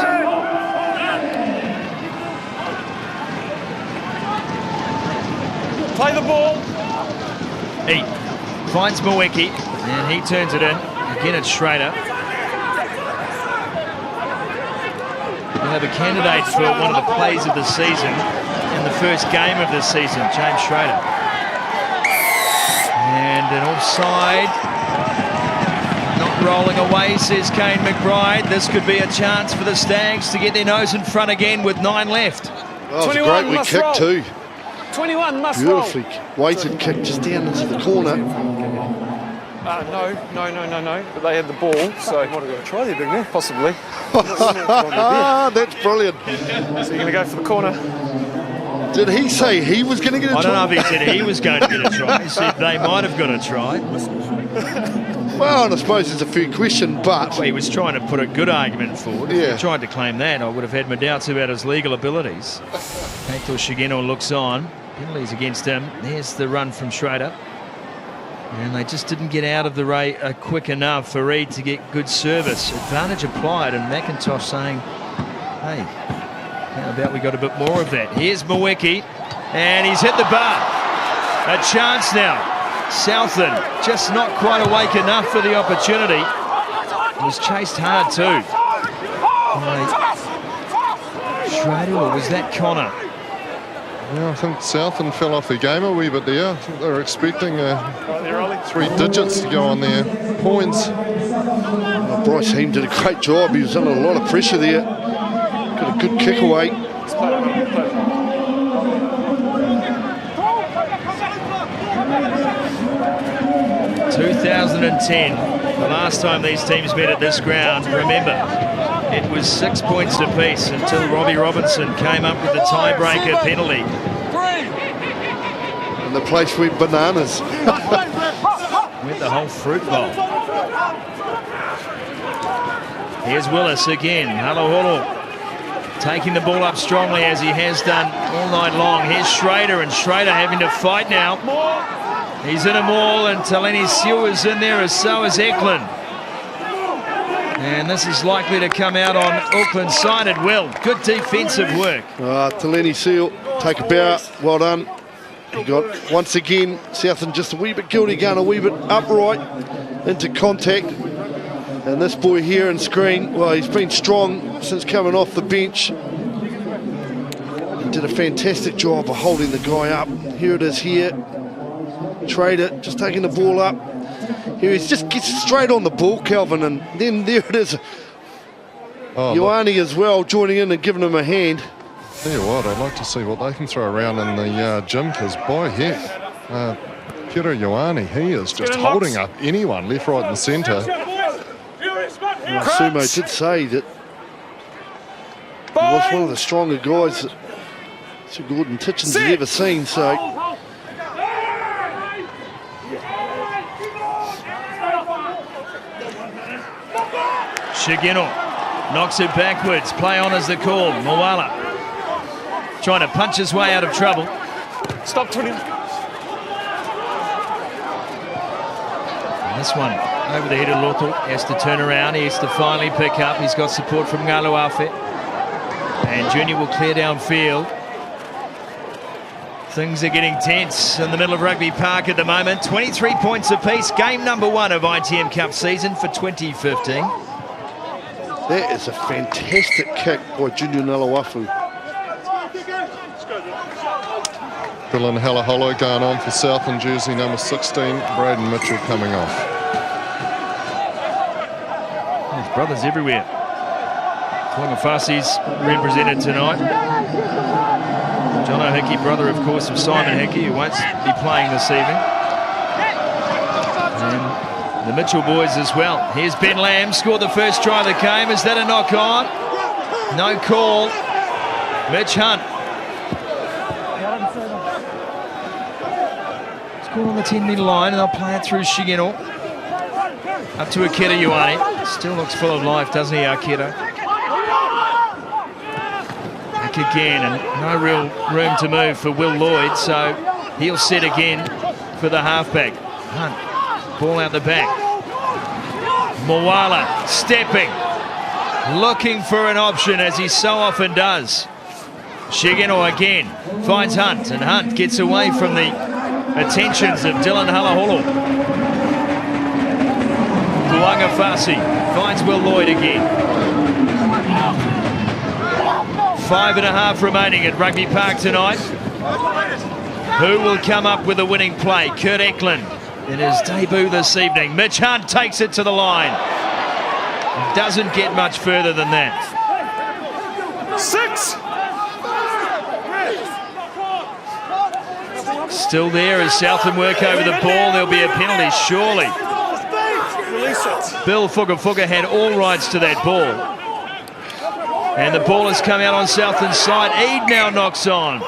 Play the ball. He finds Mweki, and he turns it in. Again, it's Schrader. We'll have a candidate for one of the plays of the season in the first game of this season, James Schrader. And an offside. Not rolling away, says Kane McBride. This could be a chance for the Stags to get their nose in front again with 9 left. Oh, it was a great wee kick too. 21 must Beautifully weighted kick just down into the corner. No. But they had the ball, so might have got a try there, didn't they? Possibly. That's brilliant. So you're going to go for the corner? Did he say he was going to get a try? I don't know if he said he was going to get a try. He said they might have got a try. Well, and I suppose it's a fair question, but... Well, he was trying to put a good argument forward. If Yeah. he tried to claim that, I would have had my doubts about his legal abilities. Hector Shigeno looks on. Penalties against him. There's the run from Schrader. And they just didn't get out of the ray quick enough for Reid to get good service. Advantage applied, and McIntosh saying, hey, how about we got a bit more of that? Here's Mweki, and he's hit the bar. A chance now. Southland just not quite awake enough for the opportunity. Was chased hard too. Schrader, or was that Connor? Yeah, I think Southland fell off the game a wee bit there. I think they were expecting 3 digits to go on their points. Well, Bryce Heem did a great job. He was under a lot of pressure there. Got a good kick away. 2010, the last time these teams met at this ground. Remember, it was 6 points apiece until Robbie Robinson came up with the tiebreaker penalty. And the place went bananas. Went the whole fruit bowl. Here's Willis again. Haloholo taking the ball up strongly as he has done all night long. Here's Schrader, and Schrader having to fight now. He's in them all, and Taleni Siu is in there, as so is Eklund. And this is likely to come out on Auckland's side. It will. Good defensive work. Taleni Seal, take a bow. Well done. He got, once again, Southland just a wee bit guilty, going a wee bit upright into contact. And this boy here in screen, well, he's been strong since coming off the bench. He did a fantastic job of holding the guy up. Here it is here. Trader just taking the ball up. Here he just gets straight on the ball, Calvin, and then there it is. Ioane as well joining in and giving him a hand. Tell you what, I'd like to see what they can throw around in the gym, because by heck, Peter Ioane, he is just holding up anyone left, right and centre. Sumo did say that he was one of the stronger guys that Sir Gordon Titchens has ever seen, so... Shigeno knocks it backwards. Play on as the call. Moala trying to punch his way out of trouble. Stop, Tony. And this one over the head of Loto. Has to turn around. He has to finally pick up. He's got support from Ngalo Afe. And Junior will clear downfield. Things are getting tense in the middle of Rugby Park at the moment. 23 points apiece. Game number 1 of ITM Cup season for 2015. That is a fantastic kick by Junior Nalawafu. Dylan Halaholo going on for Southland, jersey number 16. Braden Mitchell coming off. There's brothers everywhere. Wangafasi's represented tonight. John O'Hickey, brother, of course, of Simon Hickey, who won't be playing this evening. And the Mitchell boys as well. Here's Ben Lamb, scored the first try of the game. Is that a knock on? No call. Mitch Hunt. Scored on the 10-metre line, and they'll play it through Shigeno. Up to Akira Ioane. Still looks full of life, doesn't he, Akira? Back again, and no real room to move for Will Lloyd, so he'll set again for the halfback. Hunt. Ball out the back. Moala stepping, looking for an option, as he so often does. Shigeno again finds Hunt, and Hunt gets away from the attentions of Dylan Halaholo. Wangafasi finds Will Lloyd again. 5.5 remaining at Rugby Park tonight. Who will come up with a winning play? Kurt Eklund in his debut this evening. Mitch Hunt takes it to the line. Doesn't get much further than that. 6. Still there as Southland work over the ball. There'll be a penalty, surely. Bill Fugafuga had all rights to that ball. And the ball has come out on Southland's side. Eade now knocks on.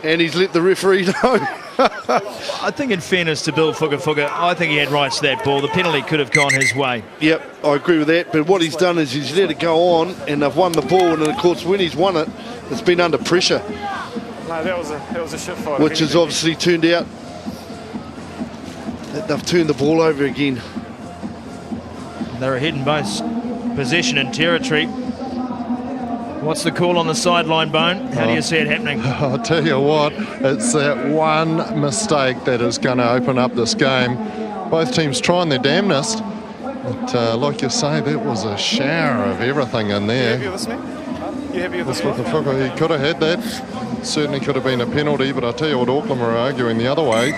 And he's let the referee know. I think in fairness to Bill Fugafuga, I think he had rights to that ball. The penalty could have gone his way. Yep, I agree with that. But what he's done is he's let it go on, and they've won the ball. And of course, when he's won it, it's been under pressure. No, that was a shit fight. Which has obviously turned out that they've turned the ball over again. They're ahead in both possession and territory. What's the call on the sideline, Bone? How do you see it happening? I'll tell you what, it's that one mistake that is going to open up this game. Both teams trying their damnedest. But like you say, that was a shower of everything in there. You happy with this, man? You happy with this one? He could have had that. Certainly could have been a penalty, but I'll tell you what, Auckland were arguing the other way.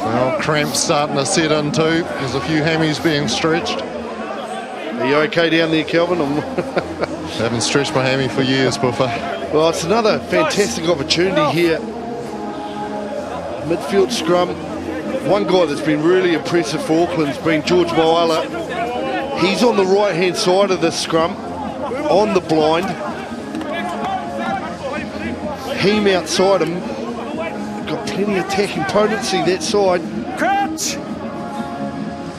Well, cramps starting to set in too. There's a few hammies being stretched. Are you okay down there, Kelvin? I haven't stretched my hammy for years, Buffer. Well, it's another fantastic opportunity here. Midfield scrum. One guy that's been really impressive for Auckland's been George Moala. He's on the right-hand side of this scrum, on the blind. Heem outside him. Got plenty of attacking potency that side. Crouch!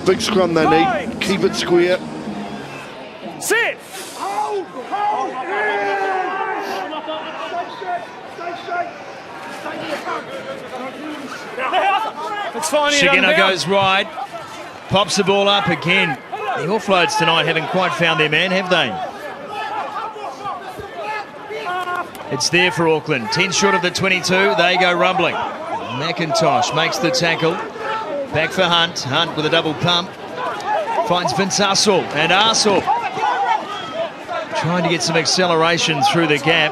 Big scrum they need. Keep it square. Sit! It's fine. Shigeno goes right, pops the ball up again. The offloads tonight haven't quite found their man, have they? It's there for Auckland. 10 short of the 22. They go rumbling. McIntosh makes the tackle. Back for Hunt. Hunt with a double pump. Finds Vince Arsell. And Arsell trying to get some acceleration through the gap.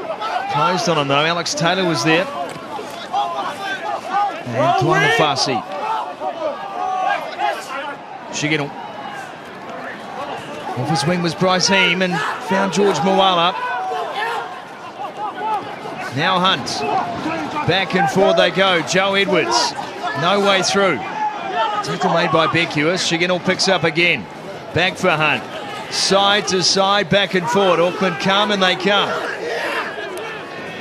Closed on him though. Alex Taylor was there. And Tuangafasi. Shigeno. Off his wing was Bryce Heem and found George Moala. Now Hunt. Back and forth they go. Joe Edwards. No way through. Tackle made by Beckius. Shigeno picks up again. Back for Hunt. Side to side, back and forward. Auckland come and they come.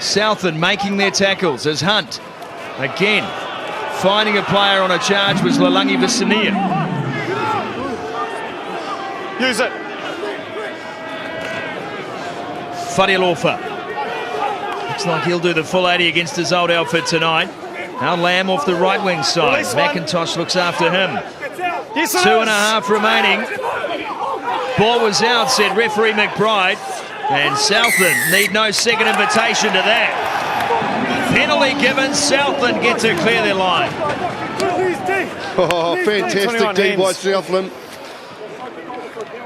Southland making their tackles as Hunt again. Finding a player on a charge was Lalangi Visania. Use it. Wharelofa. Looks like he'll do the full 80 against his old outfit tonight. Now Lamb off the right wing side. McIntosh looks after him. 2.5 remaining. Ball was out, said referee McBride. And Southland need no second invitation to that. Penalty given. Southland get to clear their line. Oh, fantastic D by Southland.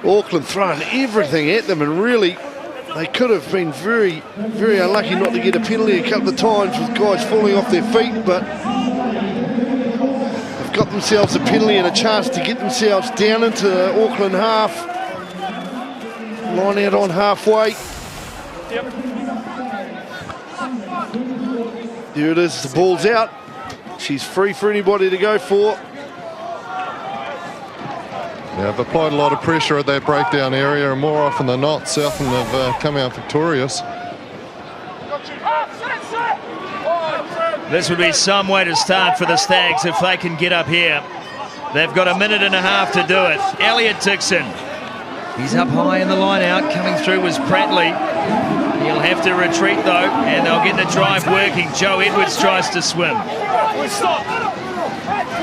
Auckland throwing everything at them, and really they could have been very, very unlucky not to get a penalty a couple of times with guys falling off their feet, but they've got themselves a penalty and a chance to get themselves down into the Auckland half. Line out on halfway. Yep. There it is, the ball's out. She's free for anybody to go for. Yeah, they've applied a lot of pressure at that breakdown area, and more often than not, Southland have come out victorious. This would be some way to start for the Stags if they can get up here. They've got a minute and a half to do it. Elliot Dixon. He's up high in the line out. Coming through was Pratley. He'll have to retreat though, and they'll get the drive working. Joe Edwards tries to swim.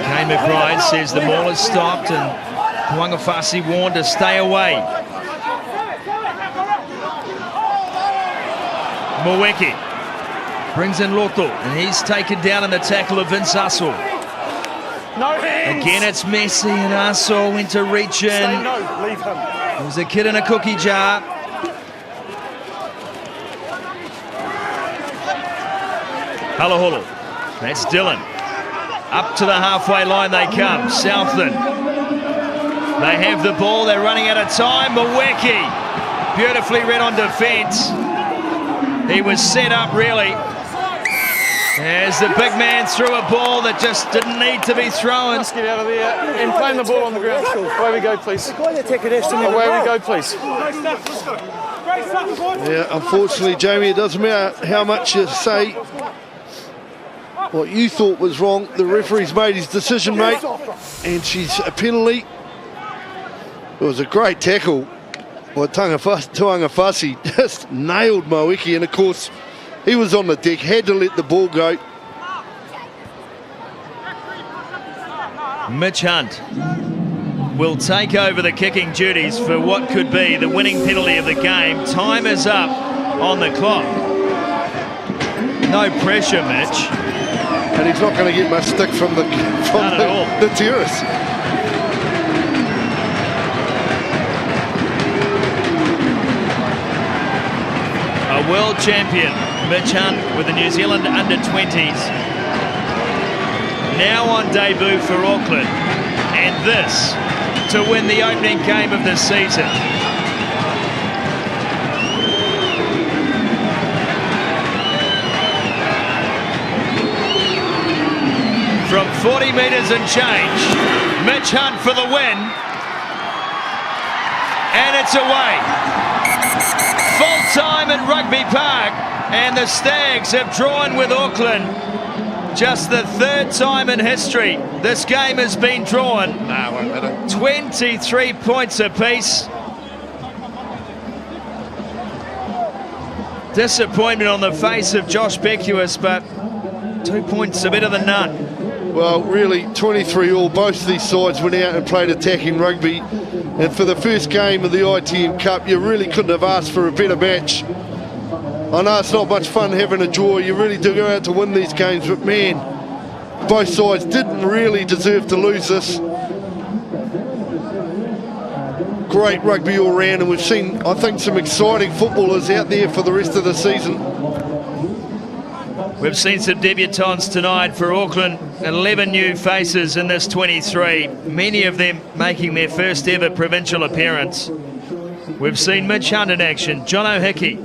Kane McBride says the ball has stopped, and Tuangafasi warned to stay away. Mweke brings in Loto, and he's taken down in the tackle of Vince Arsell. No hands. Again, it's messy, and Arsell went to reach in. Say no, leave him. There was a kid in a cookie jar. Halaholo. That's Dylan. Up to the halfway line they come. Southland. They have the ball. They're running out of time. Mweke. Beautifully read on defence. He was set up, really. As the big man threw a ball that just didn't need to be thrown. Let's get out of there and playing the ball on the ground. Away we go, please. Away we go, please. Yeah, unfortunately, Jamie, it doesn't matter how much you say what you thought was wrong. The referee's made his decision, mate, and she's a penalty. It was a great tackle by Tuangafasi. Just nailed Moeki, and of course, he was on the deck, had to let the ball go. Mitch Hunt will take over the kicking duties for what could be the winning penalty of the game. Time is up on the clock. No pressure, Mitch. And he's not going to get much stick from the terrace. A world champion, Mitch Hunt, with the New Zealand under-20s. Now on debut for Auckland. And this to win the opening game of the season. From 40 metres and change, Mitch Hunt for the win. And it's away. Full time at Rugby Park, and the Stags have drawn with Auckland. Just the third time in history this game has been drawn. Nah, won't matter. 23 points apiece. Disappointment on the face of Josh Beckwith, but 2 points are better than none. Well, really, 23-all. Both of these sides went out and played attacking rugby. And for the first game of the ITM Cup, you really couldn't have asked for a better match. I know it's not much fun having a draw. You really do go out to win these games, but man, both sides didn't really deserve to lose this. Great rugby all round, and we've seen, I think, some exciting footballers out there for the rest of the season. We've seen some debutants tonight for Auckland, 11 new faces in this 23, many of them making their first ever provincial appearance. We've seen Mitch Hunt in action, John O'Hickey,